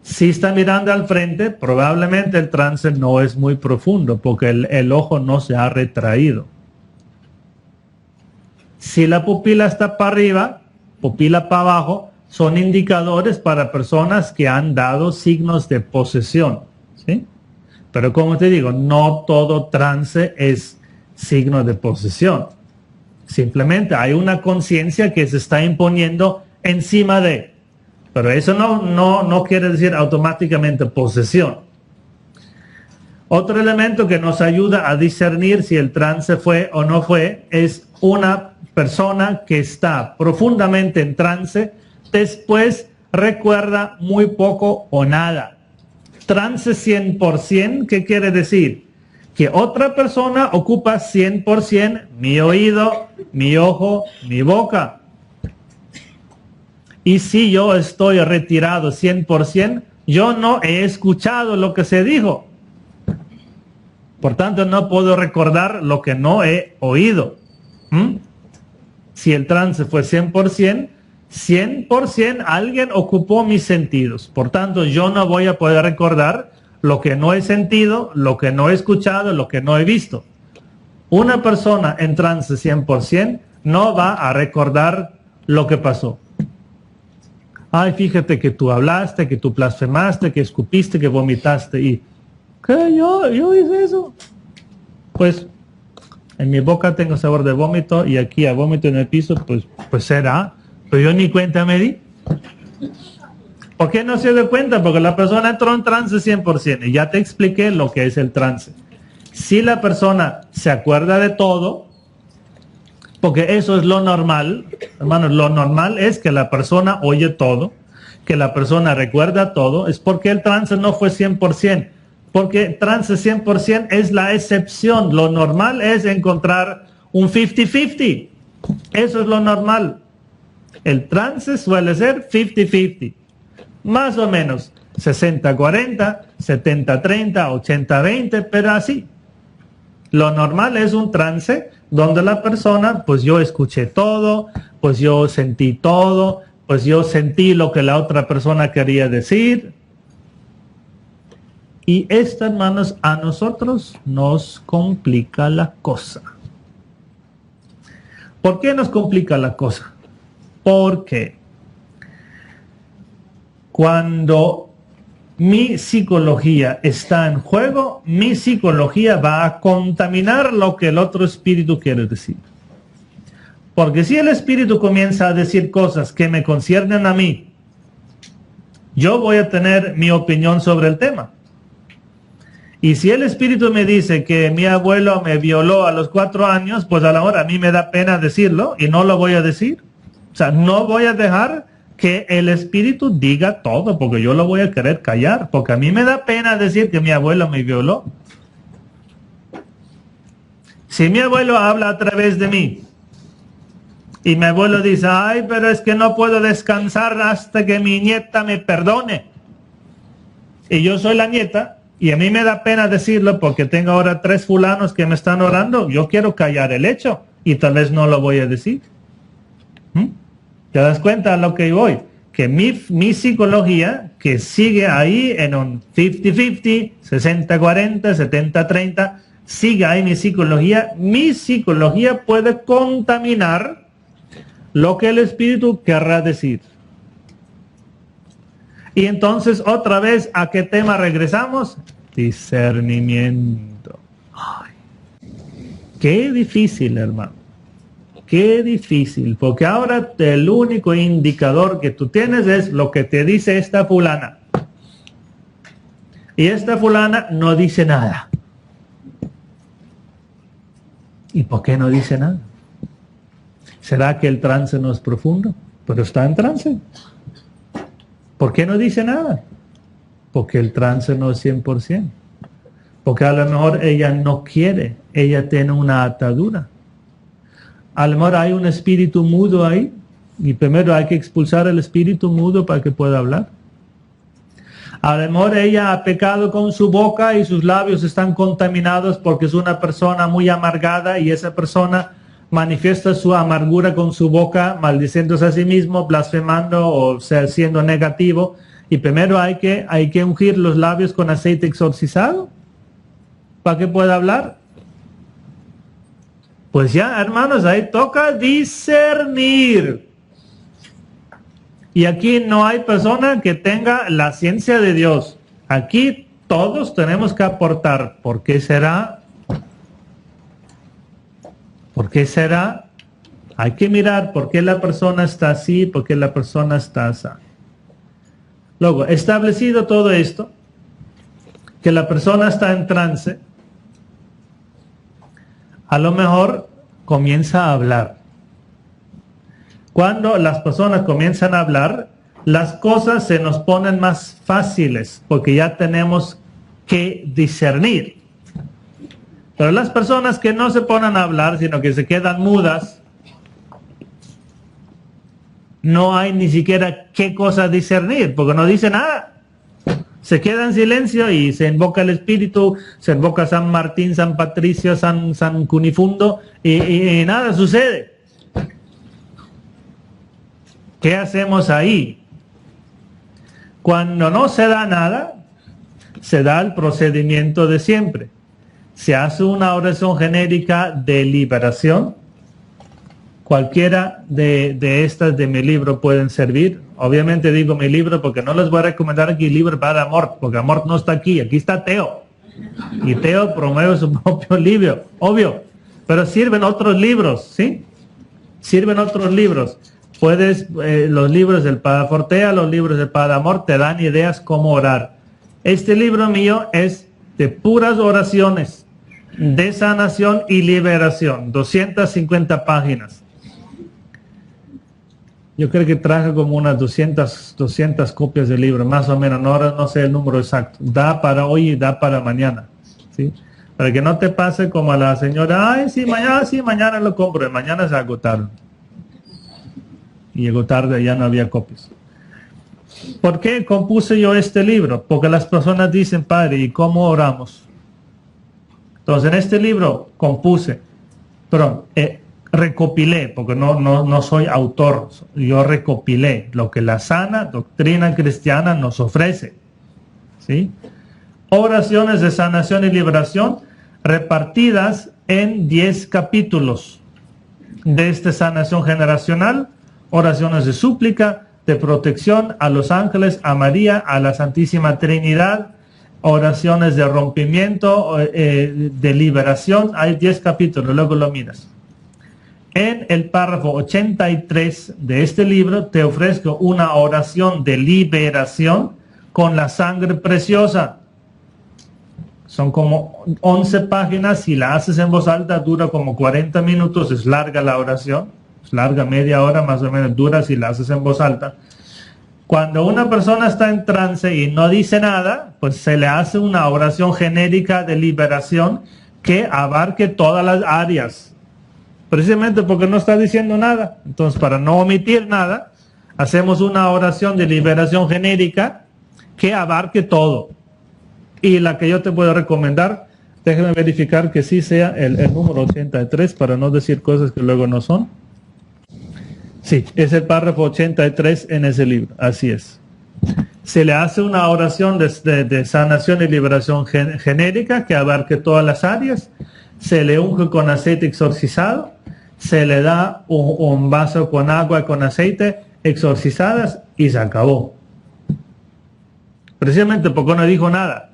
Si está mirando al frente, probablemente el trance no es muy profundo porque el ojo no se ha retraído. Si la pupila está para arriba, pupila para abajo, son indicadores para personas que han dado signos de posesión, ¿sí? Pero como te digo, no todo trance es signo de posesión. Simplemente hay una conciencia que se está imponiendo encima de. Pero eso no quiere decir automáticamente posesión. Otro elemento que nos ayuda a discernir si el trance fue o no fue es una persona que está profundamente en trance, después recuerda muy poco o nada. Trance 100%, ¿qué quiere decir? Que otra persona ocupa 100% mi oído, mi ojo, mi boca. Y si yo estoy retirado 100%, yo no he escuchado lo que se dijo. Por tanto, no puedo recordar lo que no he oído. Si el trance fue 100%, 100% alguien ocupó mis sentidos. Por tanto, yo no voy a poder recordar lo que no he sentido, lo que no he escuchado, lo que no he visto. Una persona en trance 100% no va a recordar lo que pasó. Ay, fíjate que tú hablaste, que tú blasfemaste, que escupiste, que vomitaste. ¿Y qué? ¿Yo hice eso? Pues en mi boca tengo sabor de vómito y aquí a vómito en el piso, pues será. Pero yo ni cuenta me di. ¿Por qué no se dio cuenta? Porque la persona entró en trance 100%. Y ya te expliqué lo que es el trance. Si la persona se acuerda de todo, porque eso es lo normal, hermanos, lo normal es que la persona oye todo, que la persona recuerda todo, es porque el trance no fue 100%, porque trance 100% es la excepción. Lo normal es encontrar un 50-50, eso es lo normal. El trance suele ser 50-50, más o menos 60-40, 70-30, 80-20, pero así. Lo normal es un trance donde la persona, pues yo escuché todo, pues yo sentí todo, pues yo sentí lo que la otra persona quería decir. Y esto, hermanos, a nosotros nos complica la cosa. ¿Por qué nos complica la cosa? Porque cuando mi psicología está en juego, mi psicología va a contaminar lo que el otro espíritu quiere decir. Porque si el espíritu comienza a decir cosas que me conciernen a mí, yo voy a tener mi opinión sobre el tema. Y si el espíritu me dice que mi abuelo me violó a los 4 años, pues a la hora a mí me da pena decirlo y no lo voy a decir. O sea, no voy a dejar que el espíritu diga todo, porque yo lo voy a querer callar, porque a mí me da pena decir que mi abuelo me violó. Si mi abuelo habla a través de mí, y mi abuelo dice, ay, pero es que no puedo descansar hasta que mi nieta me perdone. Y yo soy la nieta, y a mí me da pena decirlo, porque tengo ahora 3 fulanos que me están orando, yo quiero callar el hecho, y tal vez no lo voy a decir. ¿Te das cuenta a lo que voy? Que mi psicología, que sigue ahí en un 50-50, 60-40, 70-30, sigue ahí mi psicología puede contaminar lo que el espíritu querrá decir. Y entonces, otra vez, ¿a qué tema regresamos? Discernimiento. Ay, qué difícil, hermano. Qué difícil, porque ahora el único indicador que tú tienes es lo que te dice esta fulana. y esta fulana no dice nada. ¿Y por qué no dice nada? ¿Será que el trance no es profundo? Pero está en trance. ¿Por qué no dice nada? Porque el trance no es 100%. Porque a lo mejor ella no quiere, ella tiene una atadura. A lo mejor hay un espíritu mudo ahí, y primero hay que expulsar el espíritu mudo para que pueda hablar. A lo mejor ella ha pecado con su boca y sus labios están contaminados porque es una persona muy amargada y esa persona manifiesta su amargura con su boca, maldiciéndose a sí mismo, blasfemando o sea, siendo negativo. Y primero hay que ungir los labios con aceite exorcizado para que pueda hablar. Pues ya, hermanos, ahí toca discernir. Y aquí no hay persona que tenga la ciencia de Dios. Aquí todos tenemos que aportar. ¿Por qué será? ¿Por qué será? Hay que mirar por qué la persona está así, por qué la persona está así. Luego, establecido todo esto, que la persona está en trance, a lo mejor comienza a hablar. Cuando las personas comienzan a hablar, las cosas se nos ponen más fáciles porque ya tenemos que discernir. Pero las personas que no se ponen a hablar, sino que se quedan mudas, no hay ni siquiera qué cosa discernir, porque no dice nada. Se queda en silencio y se invoca el espíritu, se invoca San Martín, San Patricio, San Cunifundo y nada sucede. ¿Qué hacemos ahí? Cuando no se da nada, se da el procedimiento de siempre. Se hace una oración genérica de liberación. Cualquiera de estas de mi libro pueden servir. Obviamente digo mi libro porque no les voy a recomendar aquí libro para Amor, porque Amor no está aquí está Teo. Y Teo promueve su propio libro, obvio. Pero sirven otros libros, ¿sí? Sirven otros libros. Puedes, los libros del Padre Fortea, los libros del Padre Amor te dan ideas cómo orar. Este libro mío es de puras oraciones de sanación y liberación, 250 páginas. Yo creo que traje como unas 200 copias del libro, más o menos, no sé el número exacto. Da para hoy y da para mañana, ¿sí? Para que no te pase como a la señora, ay, sí, mañana lo compro, y mañana se agotaron. Y llegó tarde y ya no había copias. ¿Por qué compuse yo este libro? Porque las personas dicen, padre, ¿y cómo oramos? Entonces en este libro recopilé, porque no soy autor, yo recopilé lo que la sana doctrina cristiana nos ofrece, ¿sí? Oraciones de sanación y liberación repartidas en 10 capítulos de esta sanación generacional, oraciones de súplica, de protección a los ángeles, a María, a la Santísima Trinidad, oraciones de rompimiento, de liberación. Hay 10 capítulos, luego lo miras. En el párrafo 83 de este libro te ofrezco una oración de liberación con la sangre preciosa. Son como 11 páginas, si la haces en voz alta dura como 40 minutos, es larga la oración, es larga, media hora más o menos dura si la haces en voz alta. Cuando una persona está en trance y no dice nada, pues se le hace una oración genérica de liberación que abarque todas las áreas. Precisamente porque no está diciendo nada. Entonces, para no omitir nada, hacemos una oración de liberación genérica que abarque todo. Y la que yo te puedo recomendar, déjame verificar que sí sea el número 83 para no decir cosas que luego no son. Sí, es el párrafo 83 en ese libro, así es. Se le hace una oración de sanación y liberación genérica que abarque todas las áreas. Se le unge con aceite exorcizado. Se le da un vaso con agua y con aceite exorcizadas y se acabó. Precisamente porque no dijo nada.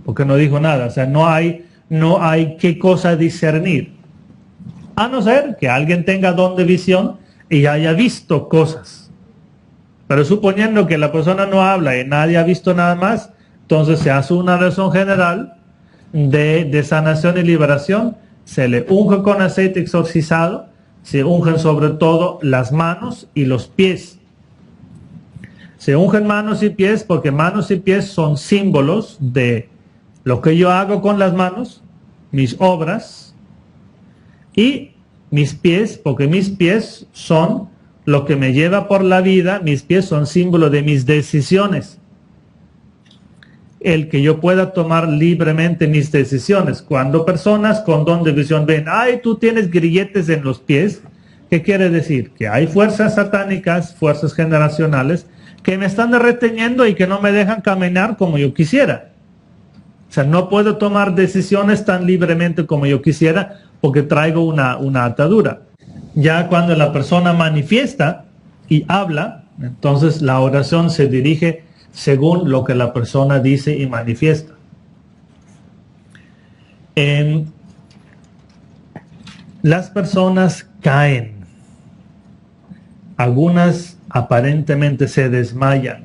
Porque no dijo nada. O sea, no hay qué cosa discernir. A no ser que alguien tenga don de visión y haya visto cosas. Pero suponiendo que la persona no habla y nadie ha visto nada más, Entonces se hace una oración general de sanación y liberación, se le unge con aceite exorcizado, se ungen sobre todo las manos y los pies. Se ungen manos y pies porque manos y pies son símbolos de lo que yo hago con las manos, mis obras, y mis pies, porque mis pies son lo que me lleva por la vida, mis pies son símbolo de mis decisiones. El que yo pueda tomar libremente mis decisiones. Cuando personas con don de visión ven, ay, tú tienes grilletes en los pies, ¿qué quiere decir? Que hay fuerzas satánicas, fuerzas generacionales, que me están reteniendo y que no me dejan caminar como yo quisiera. O sea, no puedo tomar decisiones tan libremente como yo quisiera porque traigo una atadura. Ya cuando la persona manifiesta y habla, entonces la oración se dirige según lo que la persona dice y manifiesta. Las personas caen. Algunas aparentemente se desmayan.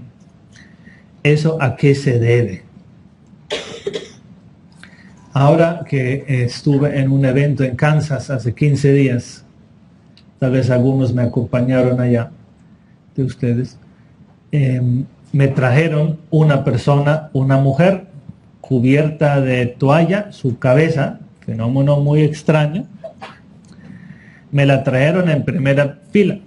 ¿Eso a qué se debe? Ahora que estuve en un evento en Kansas hace 15 días, tal vez algunos me acompañaron allá de ustedes, me trajeron una persona, una mujer cubierta de toalla, su cabeza, fenómeno muy extraño, me la trajeron en primera fila.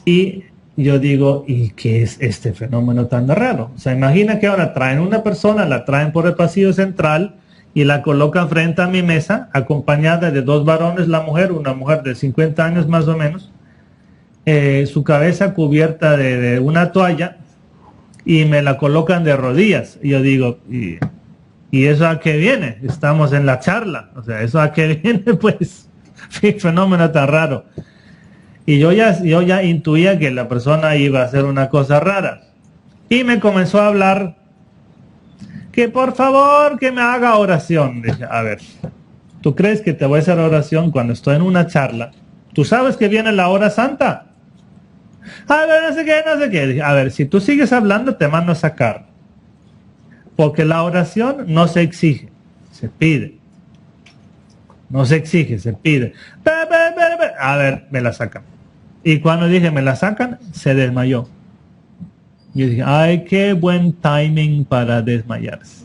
Y yo digo, ¿y qué es este fenómeno tan raro? O sea, imagina que ahora traen una persona, la traen por el pasillo central y la colocan frente a mi mesa, acompañada de dos varones, la mujer, una mujer de 50 años más o menos, su cabeza cubierta de una toalla y me la colocan de rodillas. Y yo digo, ¿y eso a qué viene? Estamos en la charla. O sea, ¿eso a qué viene? Pues, fenómeno tan raro. Y yo ya intuía que la persona iba a hacer una cosa rara. Y me comenzó a hablar que por favor que me haga oración. Dije, a ver, ¿tú crees que te voy a hacer oración cuando estoy en una charla? ¿Tú sabes que viene la hora santa? A ver, no sé qué, no sé qué. Dije, a ver, si tú sigues hablando te mando a sacar. Porque la oración no se exige, se pide. No se exige, se pide. A ver, me la sacan. Y cuando dije me la sacan, se desmayó. Yo dije, ay, qué buen timing para desmayarse.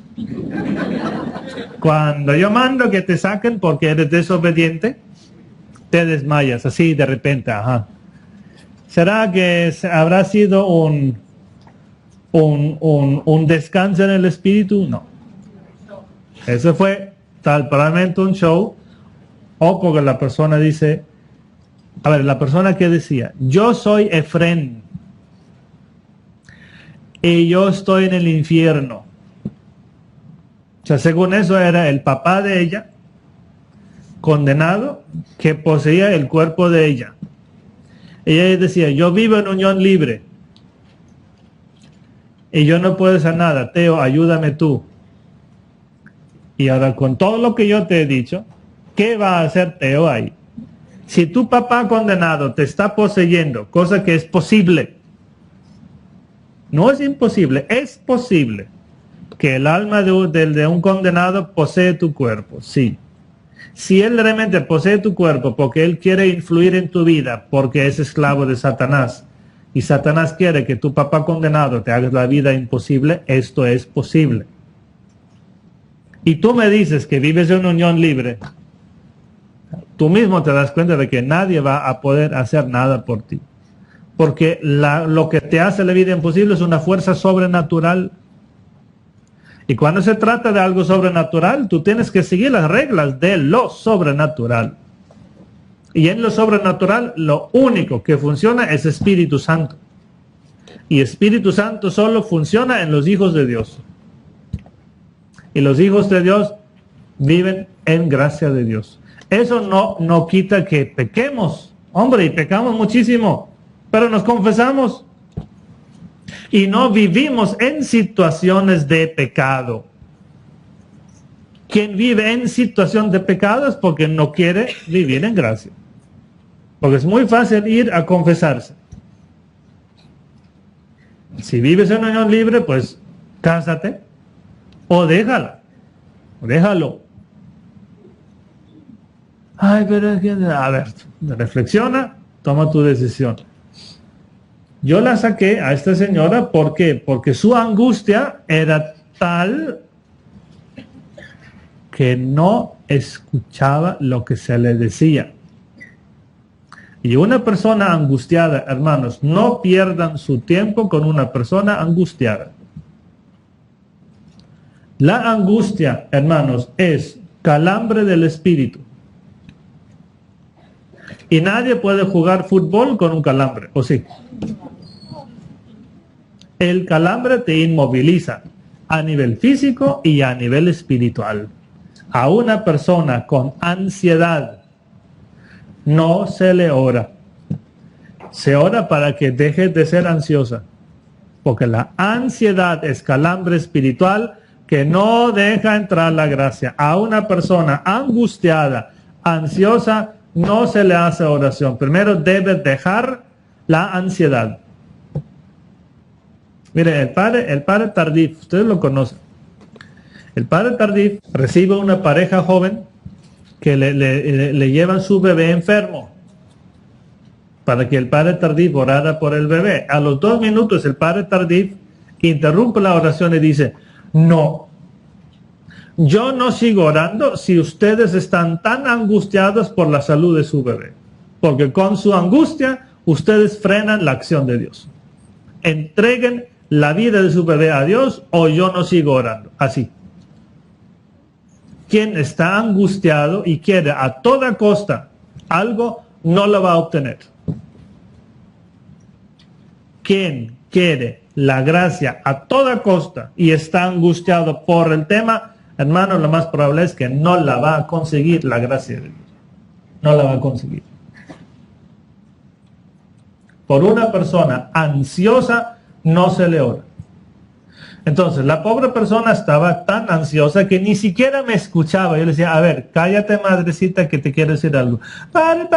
Cuando yo mando que te saquen porque eres desobediente, te desmayas así de repente, ajá. ¿Será que habrá sido un descanso en el espíritu? No. Eso fue probablemente un show, o porque la persona dice, a ver, la persona que decía, yo soy Efrén y yo estoy en el infierno. O sea, según eso era el papá de ella, condenado, que poseía el cuerpo de ella. Ella decía, yo vivo en unión libre y yo no puedo hacer nada. Teo, ayúdame tú. Y ahora con todo lo que yo te he dicho, ¿qué va a hacer Teo ahí? Si tu papá condenado te está poseyendo, cosa que es posible, no es imposible, es posible que el alma de un condenado posee tu cuerpo, sí. Si él realmente posee tu cuerpo porque él quiere influir en tu vida, porque es esclavo de Satanás, y Satanás quiere que tu papá condenado te haga la vida imposible, esto es posible. Y tú me dices que vives en unión libre, tú mismo te das cuenta de que nadie va a poder hacer nada por ti. Porque lo que te hace la vida imposible es una fuerza sobrenatural. Y cuando se trata de algo sobrenatural, tú tienes que seguir las reglas de lo sobrenatural. Y en lo sobrenatural, lo único que funciona es Espíritu Santo. Y Espíritu Santo solo funciona en los hijos de Dios. Y los hijos de Dios viven en gracia de Dios. Eso no quita que pequemos. Hombre, y pecamos muchísimo. Pero nos confesamos. Y no vivimos en situaciones de pecado. Quien vive en situación de pecado es porque no quiere vivir en gracia. Porque es muy fácil ir a confesarse. Si vives en unión libre, pues cásate o déjala, déjalo. Ay, pero es que, a ver, reflexiona, toma tu decisión. Yo la saqué a esta señora, ¿por qué? Porque su angustia era tal que no escuchaba lo que se le decía. Y una persona angustiada, hermanos, no pierdan su tiempo con una persona angustiada. La angustia, hermanos, es calambre del espíritu. Y nadie puede jugar fútbol con un calambre, ¿o sí? El calambre te inmoviliza a nivel físico y a nivel espiritual. A una persona con ansiedad no se le ora. Se ora para que deje de ser ansiosa. Porque la ansiedad es calambre espiritual que no deja entrar la gracia. A una persona angustiada, ansiosa, no se le hace oración. Primero debe dejar la ansiedad. Mire, el padre Tardif, ustedes lo conocen. El padre Tardif recibe una pareja joven que le llevan su bebé enfermo para que el padre Tardif orara por el bebé. A los 2 minutos el padre Tardif interrumpe la oración y dice: no, yo no sigo orando si ustedes están tan angustiados por la salud de su bebé, porque con su angustia ustedes frenan la acción de Dios. Entreguen la vida de su bebé a Dios o yo no sigo orando. Así. Quien está angustiado y quiere a toda costa algo, no lo va a obtener. Quien quiere la gracia a toda costa y está angustiado por el tema, hermano, lo más probable es que no la va a conseguir la gracia de Dios. No la va a conseguir. Por una persona ansiosa no se le ora. Entonces, la pobre persona estaba tan ansiosa que ni siquiera me escuchaba. Yo le decía: a ver, cállate, madrecita, que te quiero decir algo. Pare.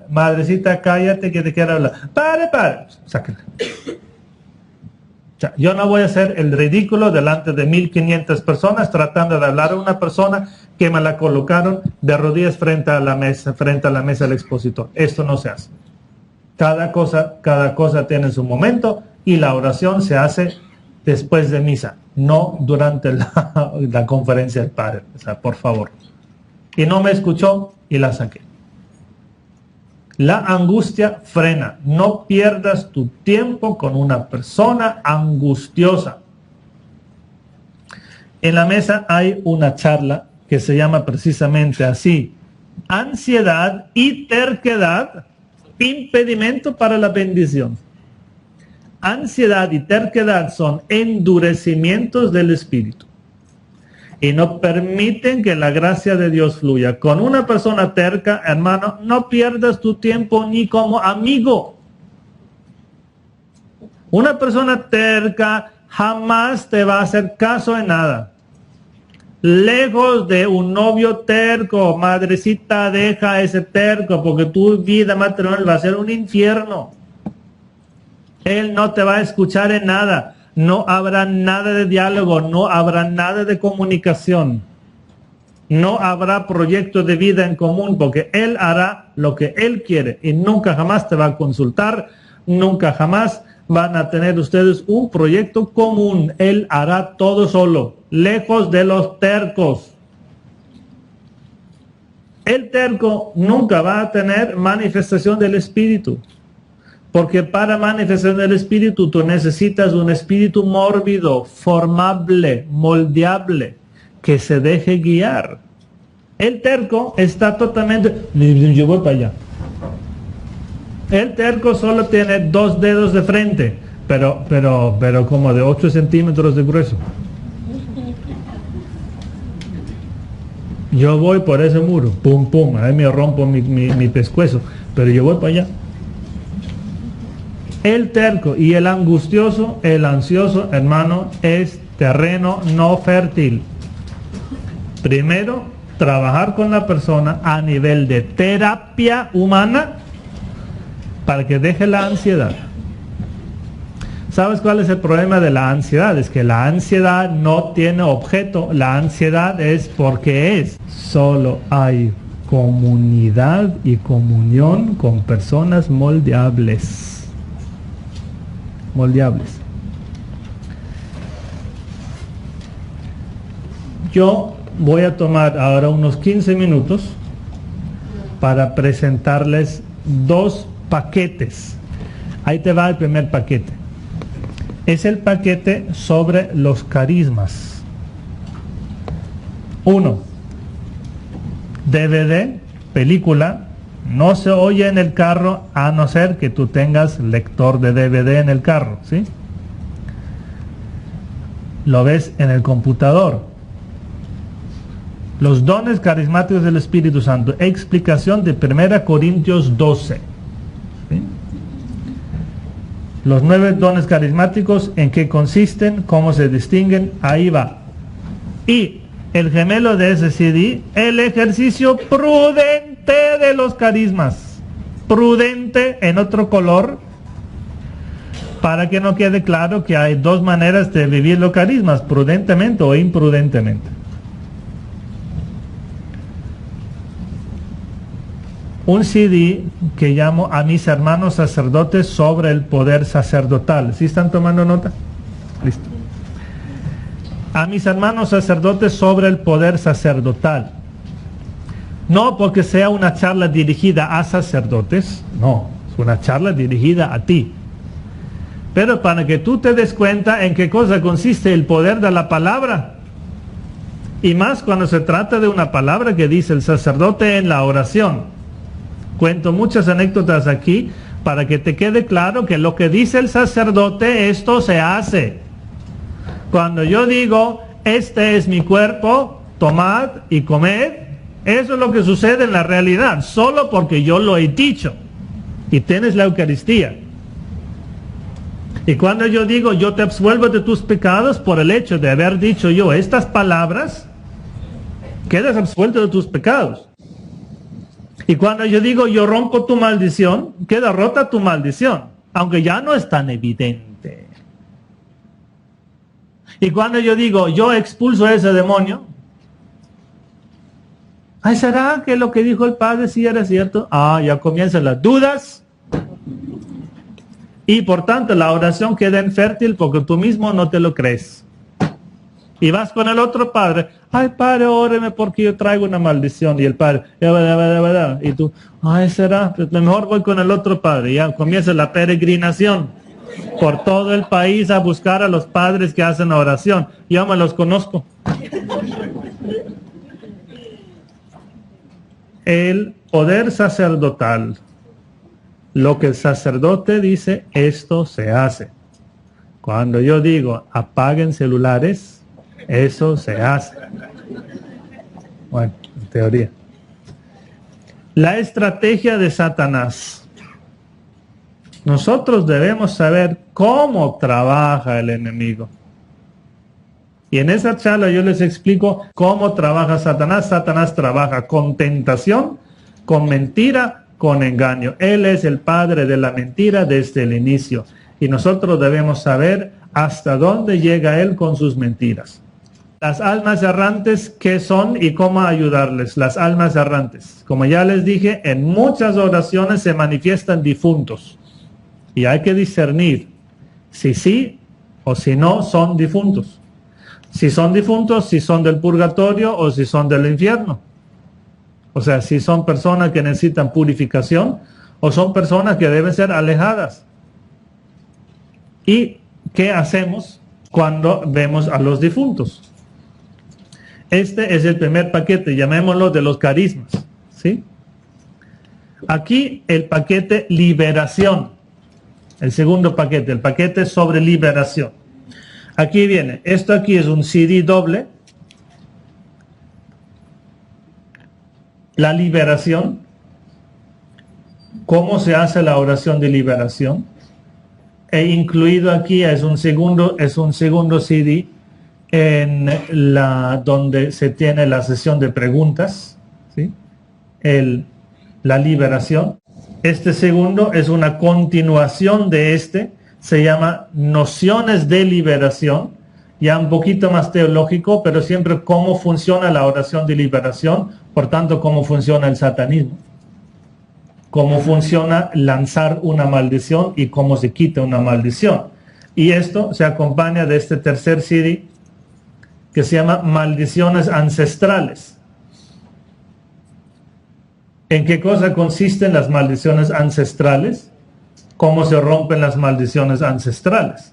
Madrecita, cállate, que te quiero hablar. Pare. Sáquenla. O sea, yo no voy a hacer el ridículo delante de 1500 personas tratando de hablar a una persona que me la colocaron de rodillas frente a la mesa del expositor. Esto no se hace. Cada cosa tiene su momento y la oración se hace después de misa, no durante la conferencia del padre. O sea, por favor. Y no me escuchó y la saqué. La angustia frena. No pierdas tu tiempo con una persona angustiosa. En la mesa hay una charla que se llama precisamente así: ansiedad y terquedad, impedimento para la bendición. Ansiedad y terquedad son endurecimientos del espíritu y no permiten que la gracia de Dios fluya. Con una persona terca, hermano, no pierdas tu tiempo ni como amigo. Una persona terca jamás te va a hacer caso en nada. Lejos de un novio terco, madrecita, deja ese terco, porque tu vida matrimonial va a ser un infierno. Él no te va a escuchar en nada. No habrá nada de diálogo, no habrá nada de comunicación. No habrá proyecto de vida en común, porque él hará lo que él quiere y nunca jamás te va a consultar, nunca jamás van a tener ustedes un proyecto común. Él hará todo solo, lejos de los tercos. El terco nunca va a tener manifestación del espíritu. Porque para manifestación del espíritu tú necesitas un espíritu mórbido, formable, moldeable, que se deje guiar. El terco está totalmente: yo voy para allá. El terco solo tiene 2 dedos de frente, pero como de 8 centímetros de grueso. Yo voy por ese muro, pum, ahí me rompo mi pescuezo, pero yo voy para allá. El terco y el angustioso, el ansioso, hermano, es terreno no fértil. Primero, trabajar con la persona a nivel de terapia humana para que deje la ansiedad. ¿Sabes cuál es el problema de la ansiedad? Es que la ansiedad no tiene objeto. La ansiedad es porque es. Solo hay comunidad y comunión con personas moldeables. Moldeables. Yo voy a tomar ahora unos 15 minutos para presentarles dos paquetes. Ahí te va el primer paquete. Es el paquete sobre los carismas. 1. DVD, película, no se oye en el carro a no ser que tú tengas lector de DVD en el carro, ¿sí? Lo ves en el computador. Los dones carismáticos del Espíritu Santo. Explicación de 1 Corintios 12. ¿Sí? Los 9 dones carismáticos, en qué consisten, cómo se distinguen, ahí va. Y el gemelo de ese CD, el ejercicio prudente de los carismas. Prudente en otro color, para que no quede claro que hay dos maneras de vivir los carismas, prudentemente o imprudentemente. Un CD que llamo a mis hermanos sacerdotes sobre el poder sacerdotal. ¿Sí están tomando nota? Listo. A mis hermanos sacerdotes sobre el poder sacerdotal. No porque sea una charla dirigida a sacerdotes, no, es una charla dirigida a ti. Pero para que tú te des cuenta en qué cosa consiste el poder de la palabra. Y más cuando se trata de una palabra que dice el sacerdote en la oración. Cuento muchas anécdotas aquí para que te quede claro que lo que dice el sacerdote, esto se hace. Cuando yo digo, este es mi cuerpo, tomad y comed, eso es lo que sucede en la realidad, solo porque yo lo he dicho. Y tienes la Eucaristía. Y cuando yo digo, yo te absuelvo de tus pecados por el hecho de haber dicho yo estas palabras, quedas absuelto de tus pecados. Y cuando yo digo, yo rompo tu maldición, queda rota tu maldición, aunque ya no es tan evidente. Y cuando yo digo, yo expulso a ese demonio, ay, ¿será que lo que dijo el Padre sí era cierto? Ah, ya comienzan las dudas. Y por tanto la oración queda infértil porque tú mismo no te lo crees. Y vas con el otro padre, ay padre, óreme porque yo traigo una maldición. Y el padre, y tú, ay será, pues mejor voy con el otro padre. Ya comienza la peregrinación por todo el país a buscar a los padres que hacen oración. Yo me los conozco. El poder sacerdotal, lo que el sacerdote dice, esto se hace. Cuando yo digo, apaguen celulares, eso se hace. Bueno, en teoría. La estrategia de Satanás. Nosotros debemos saber cómo trabaja el enemigo. Y en esa charla yo les explico cómo trabaja Satanás. Satanás trabaja con tentación, con mentira, con engaño. Él es el padre de la mentira desde el inicio. Y nosotros debemos saber hasta dónde llega él con sus mentiras. Las almas errantes, ¿qué son y cómo ayudarles? Las almas errantes, como ya les dije, en muchas oraciones se manifiestan difuntos. Y hay que discernir si sí o si no son difuntos. Si son difuntos, si son del purgatorio o si son del infierno. O sea, si son personas que necesitan purificación o son personas que deben ser alejadas. ¿Y qué hacemos cuando vemos a los difuntos? Este es el primer paquete, llamémoslo de los carismas, ¿sí? Aquí el paquete liberación, el segundo paquete, el paquete sobre liberación. Aquí viene, esto aquí es un CD doble, la liberación, cómo se hace la oración de liberación, e incluido aquí es un segundo CD, en donde se tiene la sesión de preguntas, ¿sí? La liberación. Este segundo es una continuación de este, se llama Nociones de Liberación, ya un poquito más teológico, pero siempre cómo funciona la oración de liberación, por tanto, cómo funciona el satanismo, cómo funciona lanzar una maldición y cómo se quita una maldición. Y esto se acompaña de este tercer CD que se llama Maldiciones Ancestrales. ¿En qué cosa consisten las maldiciones ancestrales? ¿Cómo se rompen las maldiciones ancestrales?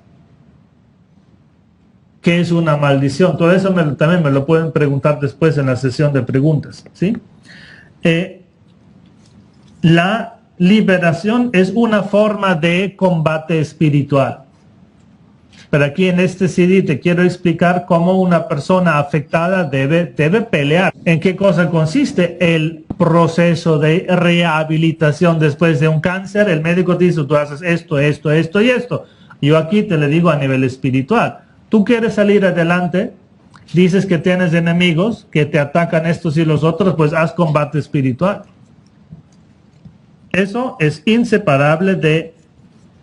¿Qué es una maldición? Todo eso también me lo pueden preguntar después en la sesión de preguntas, ¿sí? La liberación es una forma de combate espiritual. Pero aquí en este CD te quiero explicar cómo una persona afectada debe pelear. ¿En qué cosa consiste el proceso de rehabilitación después de un cáncer? El médico te dice, tú haces esto, esto, esto y esto. Yo aquí te le digo a nivel espiritual. Tú quieres salir adelante, dices que tienes enemigos que te atacan estos y los otros, pues haz combate espiritual. Eso es inseparable de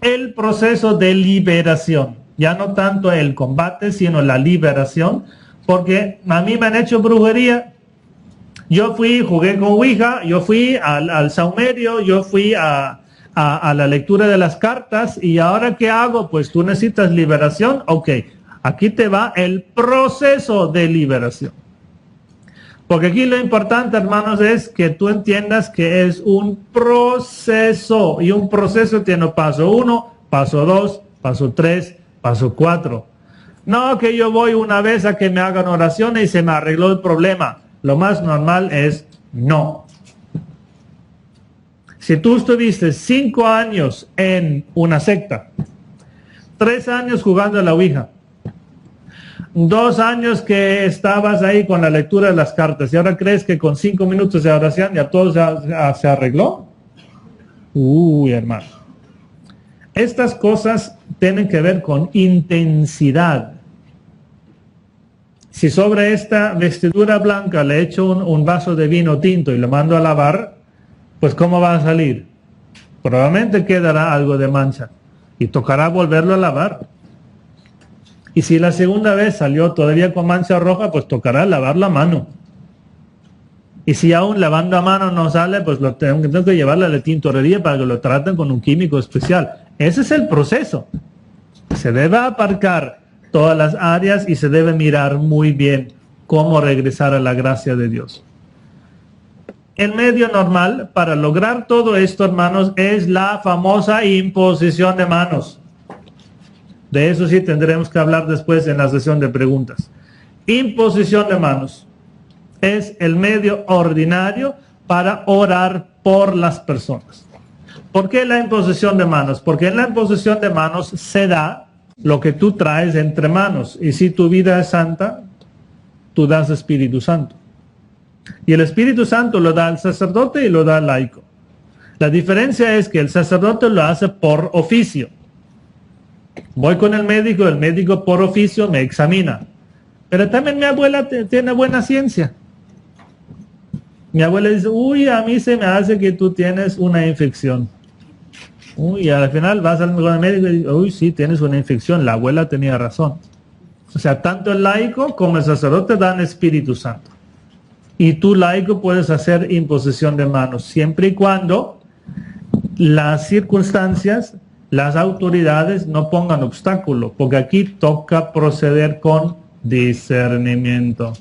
el proceso de liberación. Ya no tanto el combate, sino la liberación, porque a mí me han hecho brujería. Yo fui, jugué con Ouija, yo fui al saumerio, yo fui a la lectura de las cartas, y ahora ¿qué hago? Pues tú necesitas liberación, ok, aquí te va el proceso de liberación. Porque aquí lo importante, hermanos, es que tú entiendas que es un proceso, y un proceso tiene paso 1, paso 2, paso 3, paso 4. No que yo voy una vez a que me hagan oraciones y se me arregló el problema. Lo más normal es no. Si tú estuviste 5 años en una secta, 3 años jugando a la Ouija, 2 años que estabas ahí con la lectura de las cartas, y ahora crees que con 5 minutos de oración ya todo se arregló. Uy, hermano. Estas cosas tienen que ver con intensidad. Si sobre esta vestidura blanca le echo un vaso de vino tinto y lo mando a lavar, pues ¿cómo va a salir? Probablemente quedará algo de mancha y tocará volverlo a lavar. Y si la segunda vez salió todavía con mancha roja, pues tocará lavar la mano. Y si aún lavando a mano no sale, pues lo tengo que llevarle a la tintorería para que lo traten con un químico especial. Ese es el proceso. Se debe aparcar todas las áreas y se debe mirar muy bien cómo regresar a la gracia de Dios. El medio normal para lograr todo esto, hermanos, es la famosa imposición de manos. De eso sí tendremos que hablar después en la sesión de preguntas. Imposición de manos es el medio ordinario para orar por las personas. ¿Por qué la imposición de manos? Porque en la imposición de manos se da lo que tú traes entre manos. Y si tu vida es santa, tú das Espíritu Santo. Y el Espíritu Santo lo da al sacerdote y lo da al laico. La diferencia es que el sacerdote lo hace por oficio. Voy con el médico por oficio me examina. Pero también mi abuela tiene buena ciencia. Mi abuela dice, uy, a mí se me hace que tú tienes una infección. Uy, y al final vas al médico y dices, uy, sí, tienes una infección. La abuela tenía razón. O sea, tanto el laico como el sacerdote dan Espíritu Santo. Y tú, laico, puedes hacer imposición de manos, siempre y cuando las circunstancias, las autoridades no pongan obstáculo, porque aquí toca proceder con discernimiento.